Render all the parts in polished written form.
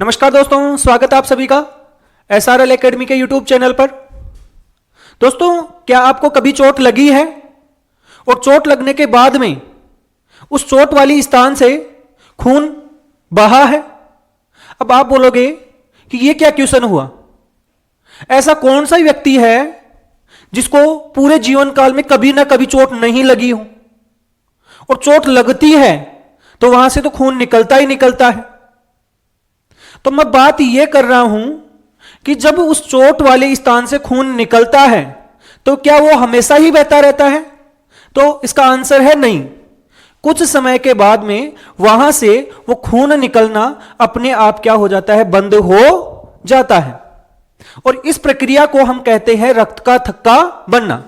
नमस्कार दोस्तों, स्वागत है आप सभी का SRL एकेडमी के यूट्यूब चैनल पर। दोस्तों, क्या आपको कभी चोट लगी है और चोट लगने के बाद में उस चोट वाली स्थान से खून बहा है? अब आप बोलोगे कि यह क्या क्वेश्चन हुआ। ऐसा कौन सा व्यक्ति है जिसको पूरे जीवन काल में कभी ना कभी चोट नहीं लगी हो, और चोट लगती है तो वहां से तो खून निकलता ही निकलता है। तो मैं बात यह कर रहा हूं कि जब उस चोट वाले स्थान से खून निकलता है तो क्या वो हमेशा ही बहता रहता है? तो इसका आंसर है नहीं। कुछ समय के बाद में वहां से वो खून निकलना अपने आप क्या हो जाता है, बंद हो जाता है। और इस प्रक्रिया को हम कहते हैं रक्त का थक्का बनना।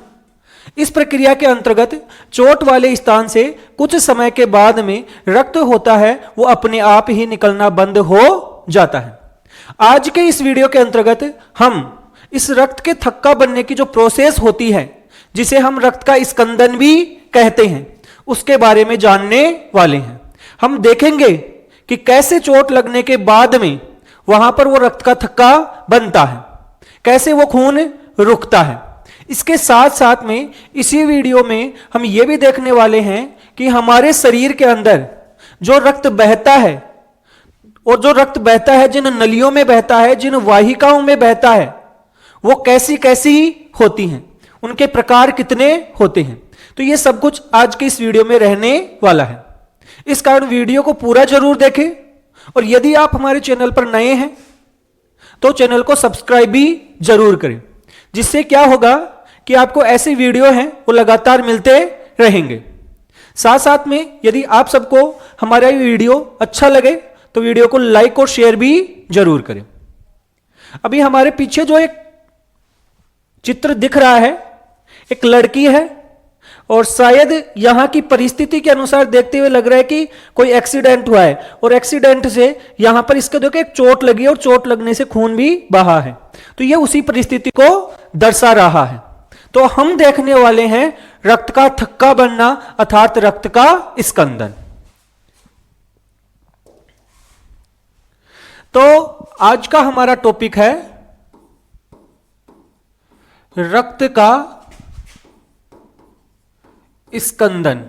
इस प्रक्रिया के अंतर्गत चोट वाले स्थान से कुछ समय के बाद में रक्त होता है वो अपने आप ही निकलना बंद हो जाता है। आज के इस वीडियो के अंतर्गत हम इस रक्त के थक्का बनने की जो प्रोसेस होती है, जिसे हम रक्त का स्कंदन भी कहते हैं, उसके बारे में जानने वाले हैं। हम देखेंगे कि कैसे चोट लगने के बाद में वहां पर वो रक्त का थक्का बनता है, कैसे वो खून रुकता है। इसके साथ साथ में इसी वीडियो में हम ये भी देखने वाले हैं कि हमारे शरीर के अंदर जो रक्त बहता है, और जो रक्त बहता है जिन नलियों में बहता है, जिन वाहिकाओं में बहता है, वो कैसी कैसी होती हैं, उनके प्रकार कितने होते हैं। तो ये सब कुछ आज के इस वीडियो में रहने वाला है। इस कारण वीडियो को पूरा जरूर देखें, और यदि आप हमारे चैनल पर नए हैं तो चैनल को सब्सक्राइब भी जरूर करें, जिससे क्या होगा कि आपको ऐसे वीडियो हैं वो लगातार मिलते रहेंगे। साथ साथ में यदि आप सबको हमारा ये वीडियो अच्छा लगे तो वीडियो को लाइक और शेयर भी जरूर करें। अभी हमारे पीछे जो एक चित्र दिख रहा है, एक लड़की है, और शायद यहां की परिस्थिति के अनुसार देखते हुए लग रहा है कि कोई एक्सीडेंट हुआ है, और एक्सीडेंट से यहां पर इसके देखो एक चोट लगी, और चोट लगने से खून भी बहा है। तो यह उसी परिस्थिति को दर्शा रहा है। तो हम देखने वाले हैं रक्त का थक्का बनना, अर्थात रक्त का स्कंदन। तो आज का हमारा टॉपिक है रक्त का स्कंदन,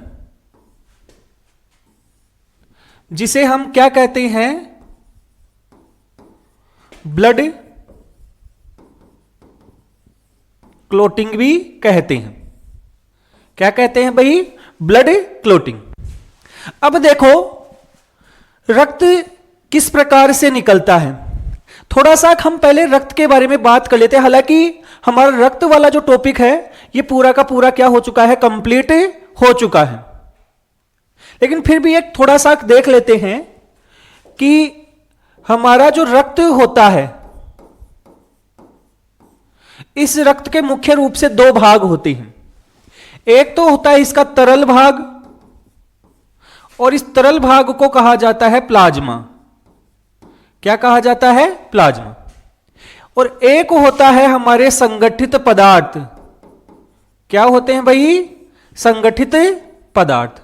जिसे हम क्या कहते हैं, ब्लड क्लोटिंग भी कहते हैं। क्या कहते हैं भाई? Blood clotting. अब देखो रक्त किस प्रकार से निकलता है। थोड़ा सा हम पहले रक्त के बारे में बात कर लेते हैं। हालांकि हमारा रक्त वाला जो टॉपिक है ये पूरा का पूरा क्या हो चुका है, कंप्लीट हो चुका है। लेकिन फिर भी एक थोड़ा सा देख लेते हैं कि हमारा जो रक्त होता है, इस रक्त के मुख्य रूप से दो भाग होते हैं। एक तो होता है इसका तरल भाग, और इस तरल भाग को कहा जाता है प्लाज्मा। क्या कहा जाता है? प्लाज्मा। और एक होता है हमारे संगठित पदार्थ। क्या होते हैं भाई? संगठित पदार्थ।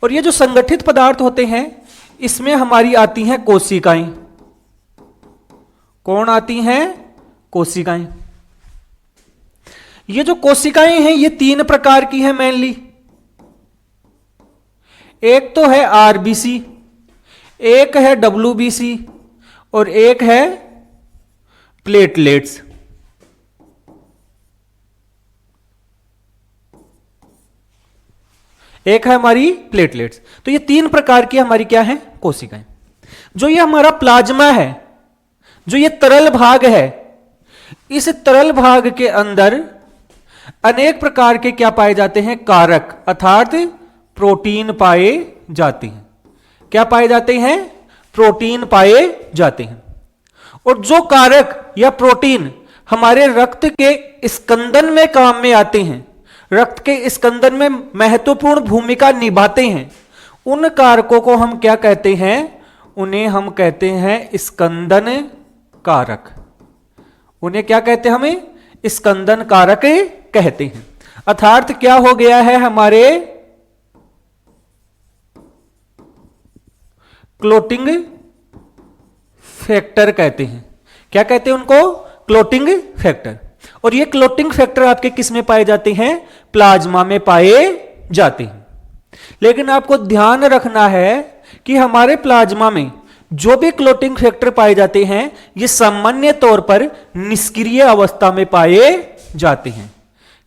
और ये जो संगठित पदार्थ होते हैं, इसमें हमारी आती हैं कोशिकाएं। कौन आती हैं? कोशिकाएं। ये जो कोशिकाएं हैं ये तीन प्रकार की हैं मेनली। एक तो है आरबीसी, एक है डब्ल्यूबीसी, और एक है प्लेटलेट्स। एक है हमारी प्लेटलेट्स। तो ये तीन प्रकार की हमारी क्या है? कोशिकाएं। जो ये हमारा प्लाज्मा है, जो ये तरल भाग है, इस तरल भाग के अंदर अनेक प्रकार के क्या पाए जाते हैं? कारक, अर्थात प्रोटीन पाए जाते हैं। क्या पाए जाते हैं? प्रोटीन पाए जाते हैं। और जो कारक या प्रोटीन हमारे रक्त के स्कंदन में काम में आते हैं, रक्त के स्कंदन में महत्वपूर्ण भूमिका निभाते हैं, उन कारकों को हम क्या कहते हैं? उन्हें हम कहते हैं स्कंदन कारक। उन्हें क्या कहते हैं? हमें स्कंदन कारक कहते हैं। अर्थात क्या हो गया है, हमारे क्लोटिंग फैक्टर कहते हैं। क्या कहते हैं उनको? Clotting factor. और ये क्लोटिंग फैक्टर आपके किस में पाए जाते हैं? प्लाज्मा में पाए जाते हैं। लेकिन आपको ध्यान रखना है कि हमारे प्लाज्मा में जो भी क्लोटिंग फैक्टर पाए जाते हैं ये सामान्य तौर पर निष्क्रिय अवस्था में पाए जाते हैं।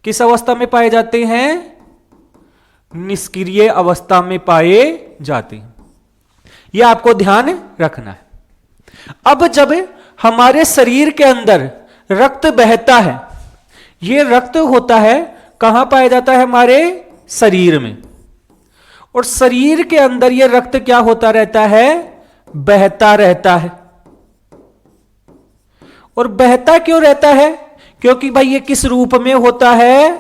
किस अवस्था में पाए जाते हैं? निष्क्रिय अवस्था में पाए जाते हैं। यह आपको ध्यान रखना है। अब जब हमारे शरीर के अंदर रक्त बहता है, यह रक्त होता है कहां पाया जाता है? हमारे शरीर में। और शरीर के अंदर यह रक्त क्या होता रहता है? बहता रहता है। और बहता क्यों रहता है? क्योंकि भाई ये किस रूप में होता है?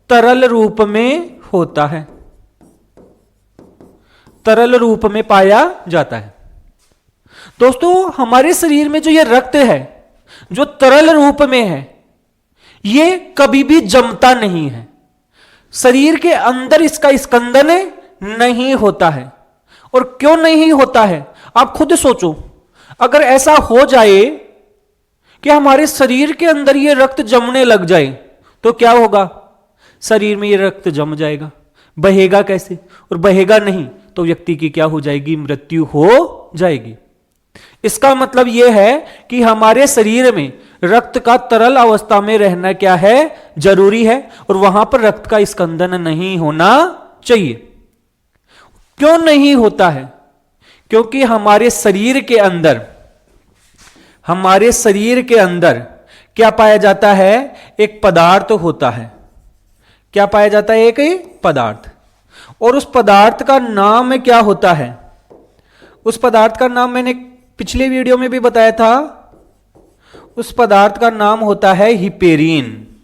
तरल रूप में होता है। तरल रूप में पाया जाता है। दोस्तों हमारे शरीर में जो ये रक्त है जो तरल रूप में है ये कभी भी जमता नहीं है। शरीर के अंदर इसका स्कंदन नहीं होता है। और क्यों नहीं होता है आप खुद सोचो। अगर ऐसा हो जाए कि हमारे शरीर के अंदर ये रक्त जमने लग जाए तो क्या होगा? शरीर में ये रक्त जम जाएगा। बहेगा कैसे? और बहेगा नहीं तो व्यक्ति की क्या हो जाएगी? मृत्यु हो जाएगी। इसका मतलब यह है कि हमारे शरीर में रक्त का तरल अवस्था में रहना क्या है? जरूरी है। और वहां पर रक्त का स्कंदन नहीं होना चाहिए। क्यों नहीं होता है? क्योंकि हमारे शरीर के अंदर क्या पाया जाता है? एक पदार्थ होता है। क्या पाया जाता है? एक पदार्थ। और उस पदार्थ का नाम क्या होता है? उस पदार्थ का नाम मैंने पिछले वीडियो में भी बताया था। उस पदार्थ का नाम होता है हिपेरिन।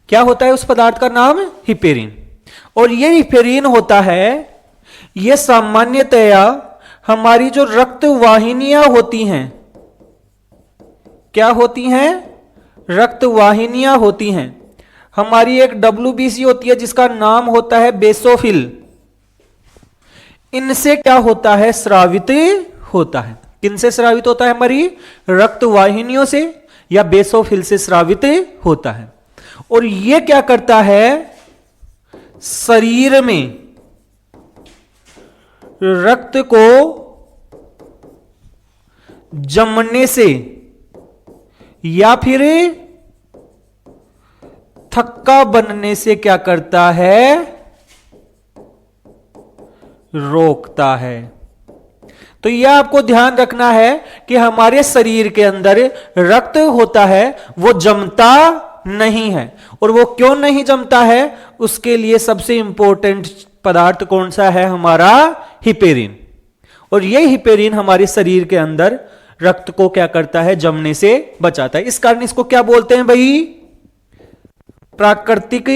क्या होता है उस पदार्थ का नाम? हिपेरिन। और ये हिपेरिन होता है, ये सामान्यतया हमारी जो रक्त वाहिनियां होती हैं, क्या होती हैं? रक्त वाहिनियां होती हैं। हमारी एक WBC होती है जिसका नाम होता है बेसोफिल। इनसे क्या होता है? स्रावित होता है। किनसे स्रावित होता है? हमारी रक्त वाहिनियों से या बेसोफिल से स्रावित होता है। और यह क्या करता है? शरीर में रक्त को जमने से या फिर थक्का बनने से क्या करता है? रोकता है। तो यह आपको ध्यान रखना है कि हमारे शरीर के अंदर रक्त होता है वो जमता नहीं है। और वो क्यों नहीं जमता है? उसके लिए सबसे इंपॉर्टेंट पदार्थ कौन सा है? हमारा हिपेरिन। और यह हिपेरिन हमारे शरीर के अंदर रक्त को क्या करता है? जमने से बचाता है। इस कारण इसको क्या बोलते हैं भाई? प्राकृतिक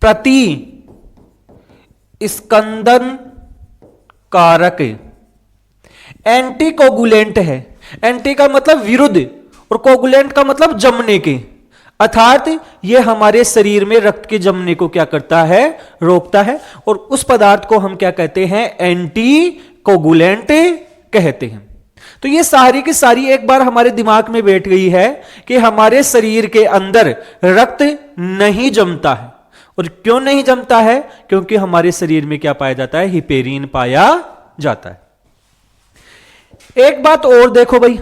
प्रति स्कंदन कारक। एंटीकोगुलेंट है। एंटी का मतलब विरुद्ध और कोगुलेंट का मतलब जमने के। अर्थात यह हमारे शरीर में रक्त के जमने को क्या करता है? रोकता है। और उस पदार्थ को हम क्या कहते हैं? एंटीकोगुलेंट कहते हैं। तो ये सारी की सारी एक बार हमारे दिमाग में बैठ गई है कि हमारे शरीर के अंदर रक्त नहीं जमता है। और क्यों नहीं जमता है? क्योंकि हमारे शरीर में क्या पाया जाता है? हिपेरिन पाया जाता है। एक बात और देखो भाई,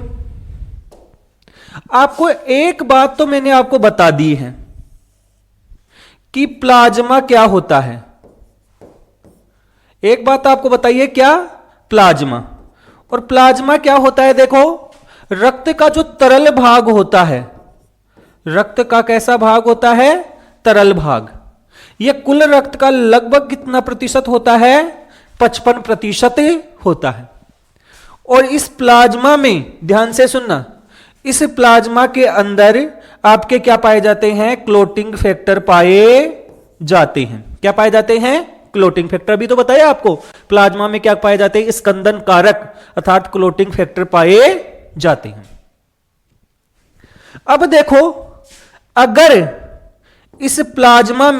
आपको एक बात तो मैंने आपको बता दी है कि प्लाज्मा क्या होता है। एक बात आपको बताइए, क्या? प्लाज्मा। और प्लाज्मा क्या होता है? देखो, रक्त का जो तरल भाग होता है, रक्त का कैसा भाग होता है? तरल भाग। यह कुल रक्त का लगभग कितना प्रतिशत होता है? 55% होता है। और इस प्लाज्मा में ध्यान से सुनना, इस प्लाज्मा के अंदर आपके क्या पाए जाते हैं? क्लोटिंग फैक्टर पाए जाते हैं। क्या पाए जाते हैं? Clotting factor. भी तो बताया आपको, प्लाज्मा में क्या पाए जाते हैं? स्कंदन कारक अर्थात क्लोटिंग फैक्टर पाए जाते हैं। अब देखो, अगर इस प्लाज्मा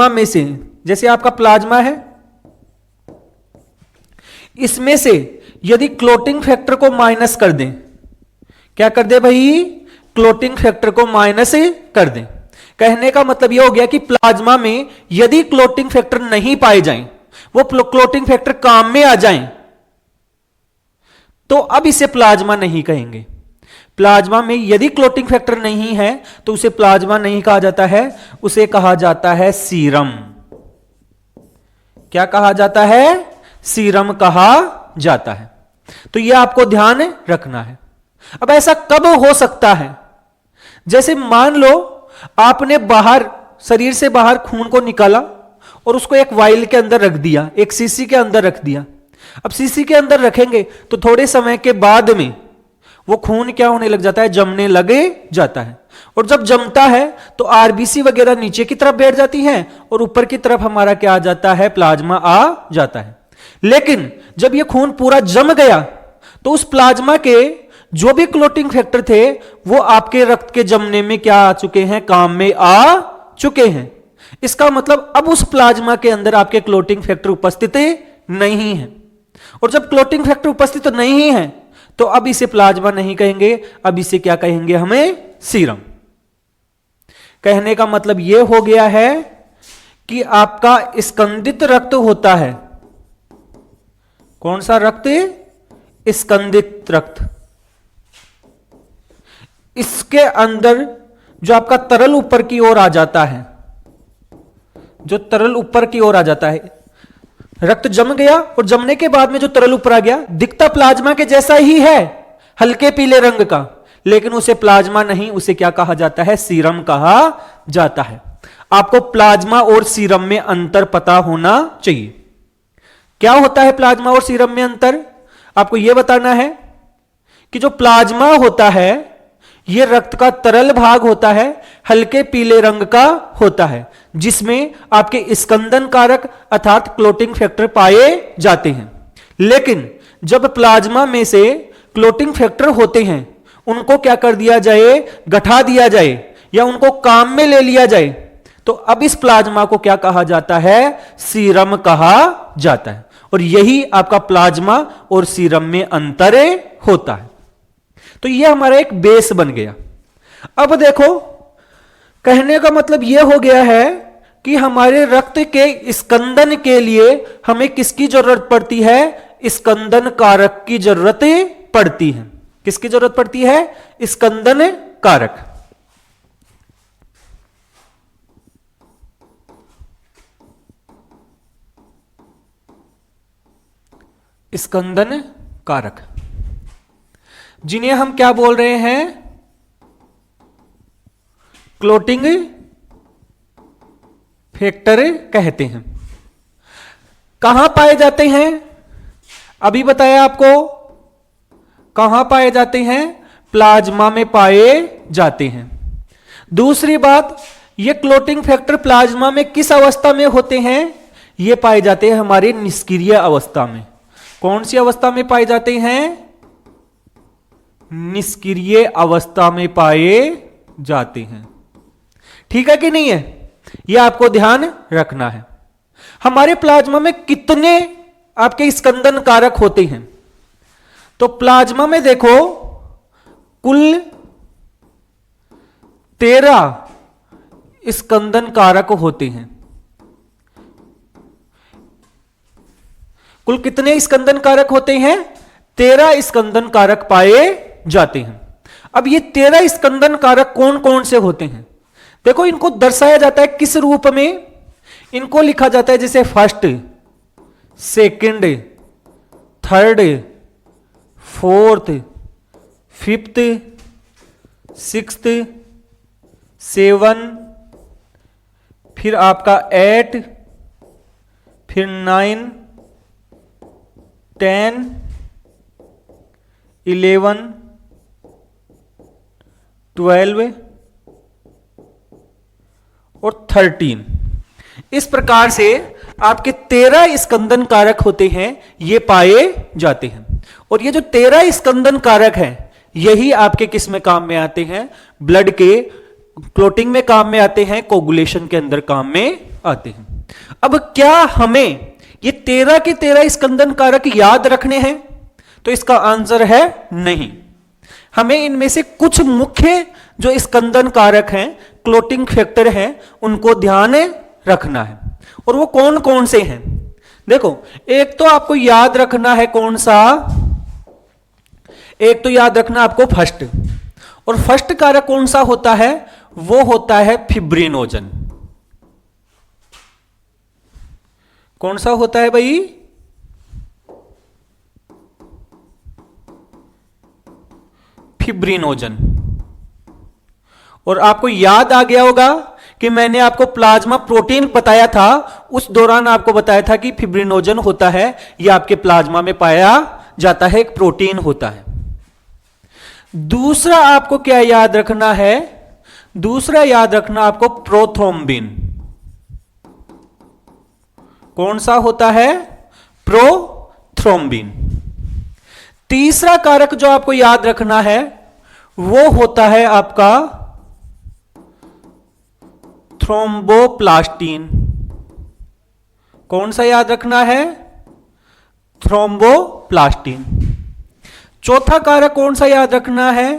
में से जैसे आपका प्लाज्मा है, इसमें से यदि क्लोटिंग फैक्टर को माइनस कर दें, क्या कर दे भाई, क्लोटिंग फैक्टर को माइनस कर दें। कहने का मतलब यह हो गया कि प्लाज्मा में यदि क्लोटिंग फैक्टर नहीं पाए जाएं, वो क्लोटिंग फैक्टर काम में आ जाएं, तो अब इसे प्लाज्मा नहीं कहेंगे। प्लाज्मा में यदि क्लोटिंग फैक्टर नहीं है तो उसे प्लाज्मा नहीं कहा जाता है, उसे कहा जाता है सीरम। क्या कहा जाता है, सीरम कहा जाता है। तो यह आपको ध्यान रखना है। अब ऐसा कब हो सकता है, जैसे मान लो आपने बाहर, शरीर से बाहर खून को निकाला और उसको एक वाइल के अंदर रख दिया, एक सीसी के अंदर रख दिया। अब सीसी के अंदर रखेंगे तो थोड़े समय के बाद में वो खून क्या होने लग जाता है, जमने लगे जाता है। और जब जमता है तो आरबीसी वगैरह नीचे की तरफ बैठ जाती है और ऊपर की तरफ हमारा क्या आ जाता है, प्लाज्मा आ जाता है। लेकिन जब ये खून पूरा जम गया तो उस प्लाज्मा के जो भी क्लोटिंग फैक्टर थे वो आपके रक्त के जमने में क्या आ चुके हैं, काम में आ चुके हैं। इसका मतलब अब उस प्लाज्मा के अंदर आपके क्लोटिंग फैक्टर उपस्थित नहीं है। और जब क्लोटिंग फैक्टर उपस्थित नहीं है तो अब इसे प्लाज्मा नहीं कहेंगे, अब इसे क्या कहेंगे, हमें सीरम। कहने का मतलब यह हो गया है कि आपका स्कंदित रक्त होता है। कौन सा रक्त, स्कंदित रक्त। इसके अंदर जो आपका तरल ऊपर की ओर आ जाता है, जो तरल ऊपर की ओर आ जाता है, रक्त जम गया और जमने के बाद में जो तरल ऊपर आ गया दिखता प्लाज्मा के जैसा ही है, हल्के पीले रंग का, लेकिन उसे प्लाज्मा नहीं, उसे क्या कहा जाता है, सीरम कहा जाता है। आपको प्लाज्मा और सीरम में अंतर पता होना चाहिए। क्या होता है प्लाज्मा और सीरम में अंतर, आपको यह बताना है कि जो प्लाज्मा होता है यह रक्त का तरल भाग होता है, हल्के पीले रंग का होता है, जिसमें आपके स्कंदन कारक अर्थात क्लोटिंग फैक्टर पाए जाते हैं। लेकिन जब प्लाज्मा में से क्लोटिंग फैक्टर होते हैं उनको क्या कर दिया जाए, गठा दिया जाए या उनको काम में ले लिया जाए, तो अब इस प्लाज्मा को क्या कहा जाता है, सीरम कहा जाता है। और यही आपका प्लाज्मा और सीरम में अंतर होता है। तो यह हमारा एक बेस बन गया। अब देखो, कहने का मतलब यह हो गया है कि हमारे रक्त के स्कंदन के लिए हमें किसकी जरूरत पड़ती है, स्कंदन कारक की जरूरत पड़ती है। किसकी जरूरत पड़ती है, स्कंदन कारक। स्कंदन कारक, जिन्हें हम क्या बोल रहे हैं, क्लोटिंग फैक्टर कहते हैं। कहां पाए जाते हैं, अभी बताया आपको, कहां पाए जाते हैं, प्लाज्मा में पाए जाते हैं। दूसरी बात, ये क्लोटिंग फैक्टर प्लाज्मा में किस अवस्था में होते हैं, ये पाए जाते हैं हमारे निष्क्रिय अवस्था में। कौन सी अवस्था में पाए जाते हैं, निष्क्रिय अवस्था में पाए जाते हैं। ठीक है कि नहीं है, यह आपको ध्यान रखना है। हमारे प्लाज्मा में कितने आपके स्कंदन कारक होते हैं, तो प्लाज्मा में देखो कुल 13 स्कंदन कारक होते हैं। कुल कितने स्कंदन कारक होते हैं, 13 स्कंदन कारक पाए जाते हैं। अब ये 13 स्कंदन कारक कौन कौन से होते हैं, देखो इनको दर्शाया जाता है किस रूप में, इनको लिखा जाता है जैसे first, second, third, fourth, fifth, sixth, 7, फिर आपका 8, फिर 9, 10, 11, 12 और 13। इस प्रकार से आपके 13 स्कंदन कारक होते हैं, ये पाए जाते हैं। और ये जो 13 स्कंदन कारक हैं, यही आपके किस में काम में आते हैं, ब्लड के क्लोटिंग में काम में आते हैं, कोगुलेशन के अंदर काम में आते हैं। अब क्या हमें ये 13 के 13 स्कंदन कारक याद रखने हैं? तो इसका आंसर है नहीं। हमें इनमें से कुछ मुख्य जो स्कंदन कारक हैं, क्लोटिंग फैक्टर हैं, उनको ध्यान रखना है। और वो कौन कौन से हैं? देखो, एक तो आपको याद रखना है कौन सा, एक तो याद रखना आपको फर्स्ट, और फर्स्ट कारक कौन सा होता है? वो होता है फिब्रिनोजन। कौन सा होता है भाई? फिब्रिनोजन। और आपको याद आ गया होगा कि मैंने आपको प्लाज्मा प्रोटीन बताया था, उस दौरान आपको बताया था कि फिब्रिनोजन होता है, यह आपके प्लाज्मा में पाया जाता है, एक प्रोटीन होता है। दूसरा आपको क्या याद रखना है? दूसरा याद रखना आपको प्रोथ्रोम्बिन। कौन सा होता है? प्रोथ्रोम्बिन। तीसरा कारक जो आपको याद रखना है वो होता है आपका थ्रोम्बोप्लास्टिन। कौन सा याद रखना है? थ्रोम्बोप्लास्टिन। चौथा कारक कौन सा याद रखना है?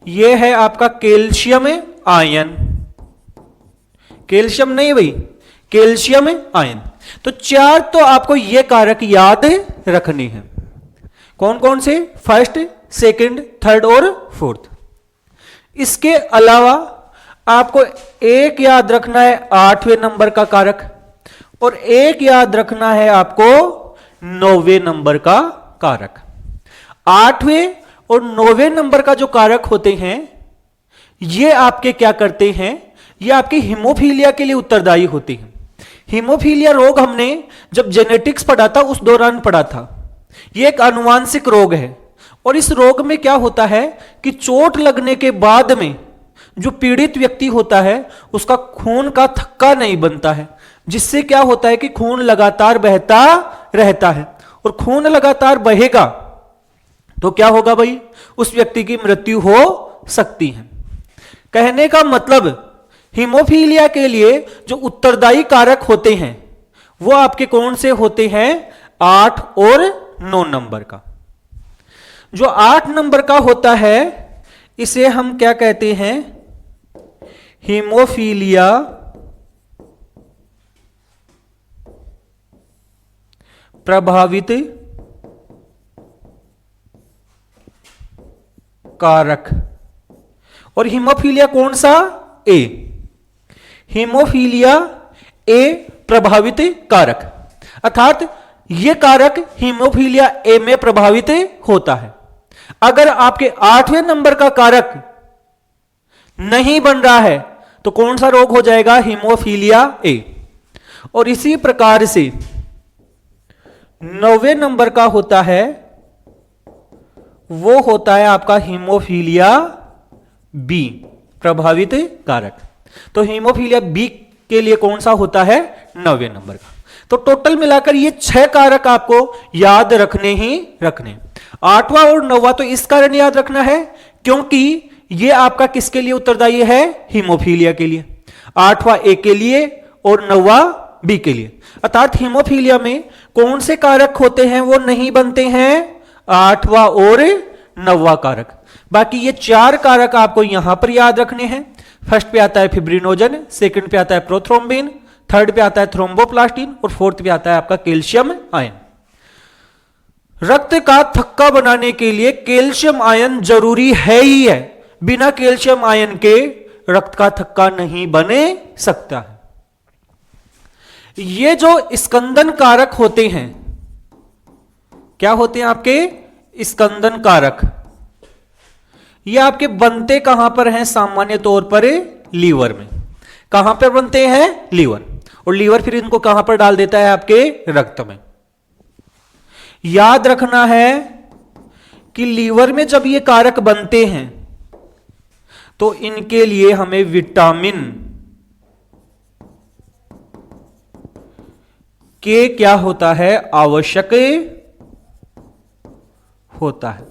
यह है आपका कैल्शियम आयन। कैल्शियम नहीं भाई, कैल्शियम आयन। तो चार तो आपको ये कारक याद रखने हैं। कौन कौन से? फर्स्ट, सेकंड, थर्ड और फोर्थ। इसके अलावा आपको एक याद रखना है 8वें नंबर का कारक, और एक याद रखना है आपको 9वें नंबर का कारक। 8वें और 9वें नंबर का जो कारक होते हैं, ये आपके क्या करते हैं? ये आपके हीमोफीलिया के लिए उत्तरदायी होते हैं। हीमोफीलिया रोग हमने जब जेनेटिक्स पढ़ा था उस दौरान पढ़ा था। ये एक आनुवांशिक रोग है, और इस रोग में क्या होता है कि चोट लगने के बाद में जो पीड़ित व्यक्ति होता है उसका खून का थक्का नहीं बनता है, जिससे क्या होता है कि खून लगातार बहता रहता है, और खून लगातार बहेगा तो क्या होगा भाई? उस व्यक्ति की मृत्यु हो सकती है। कहने का मतलब, हीमोफीलिया के लिए जो उत्तरदायी कारक होते हैं वो आपके कौन से होते हैं? 8 और 9 नंबर का। जो 8 नंबर का होता है इसे हम क्या कहते हैं? हीमोफीलिया प्रभावित कारक। और हीमोफीलिया कौन सा? ए। हीमोफीलिया ए प्रभावित कारक, अर्थात यह कारक हीमोफीलिया ए में प्रभावित होता है। अगर आपके 8वें नंबर का कारक नहीं बन रहा है तो कौन सा रोग हो जाएगा? Haemophilia A. और इसी प्रकार से 9वें नंबर का होता है, वो होता है आपका हीमोफीलिया बी प्रभावित कारक। तो हीमोफीलिया बी के लिए कौन सा होता है? 9वें नंबर का। तो टोटल मिलाकर ये 6 कारक आपको याद रखने ही रखने। 8वां और 9वां तो इस कारण याद रखना है क्योंकि ये आपका किसके लिए उत्तरदायी है? हीमोफीलिया के लिए। 8वां ए के लिए और 9वां बी के लिए। अर्थात हीमोफीलिया में कौन से कारक होते हैं वो नहीं बनते हैं? 8वां और 9वां कारक। बाकी ये 4 कारक आपको यहां पर याद रखने हैं। फर्स्ट पे आता है फिब्रिनोजन, सेकंड पे आता है प्रोथ्रोम्बिन, थर्ड पे आता है थ्रोम्बोप्लास्टिन, और फोर्थ पे आता है आपका कैल्शियम आयन। रक्त का थक्का बनाने के लिए कैल्शियम आयन जरूरी है ही है। बिना कैल्शियम आयन के रक्त का थक्का नहीं बने सकता है। ये जो स्कंदन कारक होते हैं, क्या होते हैं आपके? स्कंदन कारक। ये आपके बनते कहां पर हैं? सामान्य तौर पर लीवर में। कहां पर बनते हैं? लीवर। और लीवर फिर इनको कहां पर डाल देता है? आपके रक्त में। याद रखना है कि लीवर में जब ये कारक बनते हैं तो इनके लिए हमें विटामिन के क्या होता है? आवश्यक होता है।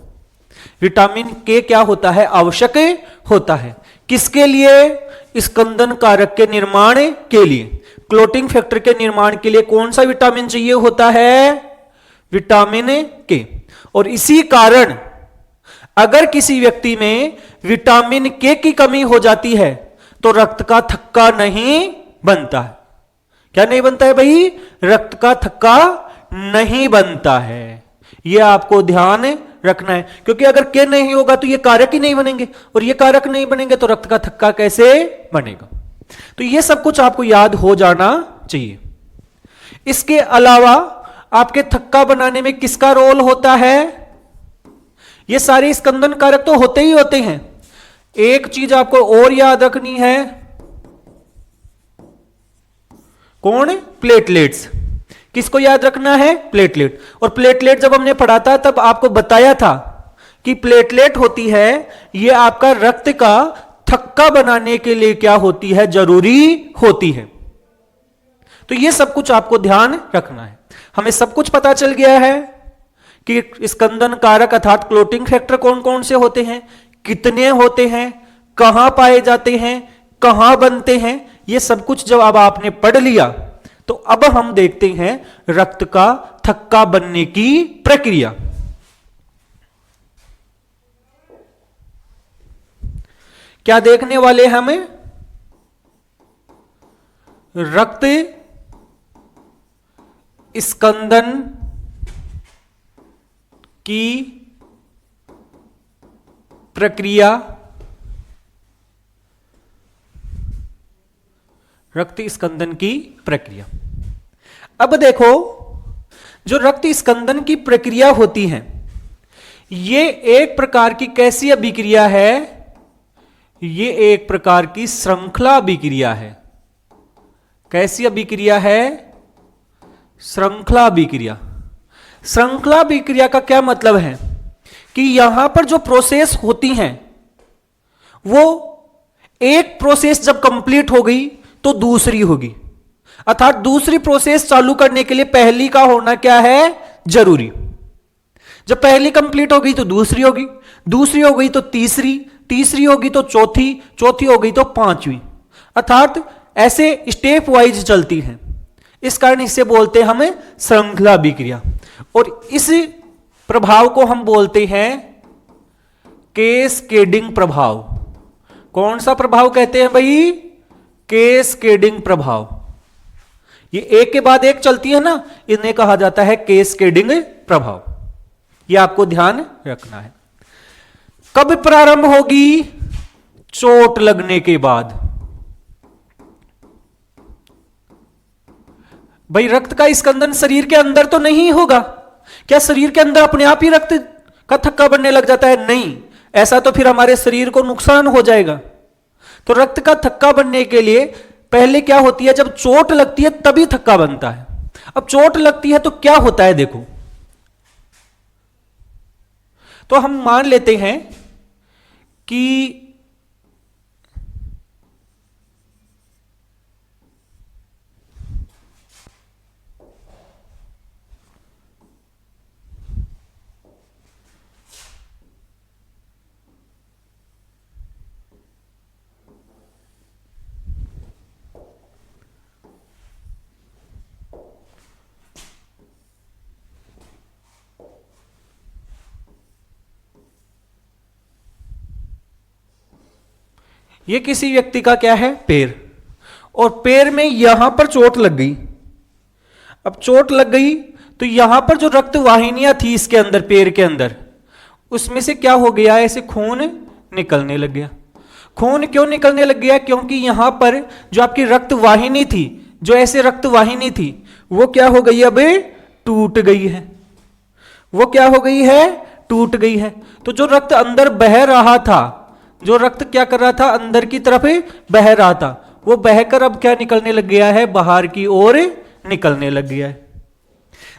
विटामिन के क्या होता है? आवश्यक होता है। किसके लिए? स्कंदन कारक के निर्माण के लिए। क्लोटिंग फैक्टर के निर्माण के लिए कौन सा विटामिन चाहिए होता है? विटामिन के। और इसी कारण अगर किसी व्यक्ति में विटामिन के की कमी हो जाती है तो रक्त का थक्का नहीं बनता है। क्या नहीं बनता है भाई? रक्त का थक्का नहीं बनता है। यह आपको ध्यान रखना है, क्योंकि अगर के नहीं होगा तो ये कारक ही नहीं बनेंगे, और ये कारक नहीं बनेंगे तो रक्त का थक्का कैसे बनेगा? तो ये सब कुछ आपको याद हो जाना चाहिए। इसके अलावा आपके थक्का बनाने में किसका रोल होता है? ये सारे स्कंदन कारक तो होते ही होते हैं। एक चीज आपको और याद रखनी है, कौन? प्लेटलेट्स। किसको याद रखना है? प्लेटलेट। और प्लेटलेट जब हमने पढ़ा था तब आपको बताया था कि प्लेटलेट होती है, ये आपका रक्त का थक्का बनाने के लिए क्या होती है? जरूरी होती है। तो ये सब कुछ आपको ध्यान रखना है। हमें सब कुछ पता चल गया है कि स्कंदन कारक अर्थात क्लोटिंग फैक्टर कौन कौन से होते हैं, कितने होते हैं, कहां पाए जाते हैं, कहां बनते हैं। ये सब कुछ जब अब आपने पढ़ लिया तो अब हम देखते हैं रक्त का थक्का बनने की प्रक्रिया। क्या देखने वाले हमें? रक्त स्कंदन की प्रक्रिया, रक्त स्कंदन की प्रक्रिया। अब देखो, जो रक्त स्कंदन की प्रक्रिया होती है ये एक प्रकार की कैसी अभिक्रिया है? ये एक प्रकार की श्रृंखला अभिक्रिया है। कैसी अभिक्रिया है? श्रृंखला अभिक्रिया। श्रृंखला अभिक्रिया का क्या मतलब है कि यहां पर जो प्रोसेस होती हैं वो एक प्रोसेस जब कंप्लीट हो गई तो दूसरी होगी, अर्थात दूसरी प्रोसेस चालू करने के लिए पहली का होना क्या है? जरूरी। जब पहली कंप्लीट हो गई तो दूसरी होगी, दूसरी हो गई तो तीसरी, तीसरी होगी तो चौथी, चौथी हो गई तो पांचवी, अर्थात ऐसे स्टेप वाइज चलती है। इस कारण इसे बोलते हैं हमें श्रृंखला अभिक्रिया। और इस प्रभाव को हम बोलते हैं कैस्केडिंग प्रभाव। कौन सा प्रभाव कहते हैं भाई? कैस्केडिंग प्रभाव। ये एक के बाद एक चलती है ना, इन्हें कहा जाता है कैस्केडिंग प्रभाव। ये आपको ध्यान रखना है। कब प्रारंभ होगी? चोट लगने के बाद। भाई रक्त का स्कंदन शरीर के अंदर तो नहीं होगा। क्या शरीर के अंदर अपने आप ही रक्त का थक्का बनने लग जाता है? नहीं, ऐसा तो फिर हमारे शरीर को नुकसान हो जाएगा। तो रक्त का थक्का बनने के लिए पहले क्या होती है? जब चोट लगती है तभी थक्का बनता है। अब चोट लगती है तो क्या होता है? देखो, तो हम मान लेते हैं कि ये किसी व्यक्ति का क्या है? पैर, और पैर में यहां पर चोट लग गई। अब चोट लग गई तो यहां पर जो रक्त वाहिनियां थी इसके अंदर, पैर के अंदर, उसमें से क्या हो गया? ऐसे खून निकलने लग गया। खून क्यों निकलने लग गया? क्योंकि यहां पर जो आपकी रक्त वाहिनी थी, जो ऐसे रक्त वाहिनी थी, वो क्या हो गई? अब टूट गई है। वो क्या हो गई है? टूट गई है। तो जो रक्त अंदर बह रहा था, जो रक्त क्या कर रहा था? अंदर की तरफ बह रहा था, वो बहकर अब क्या निकलने लग गया है? बाहर की ओर निकलने लग गया है।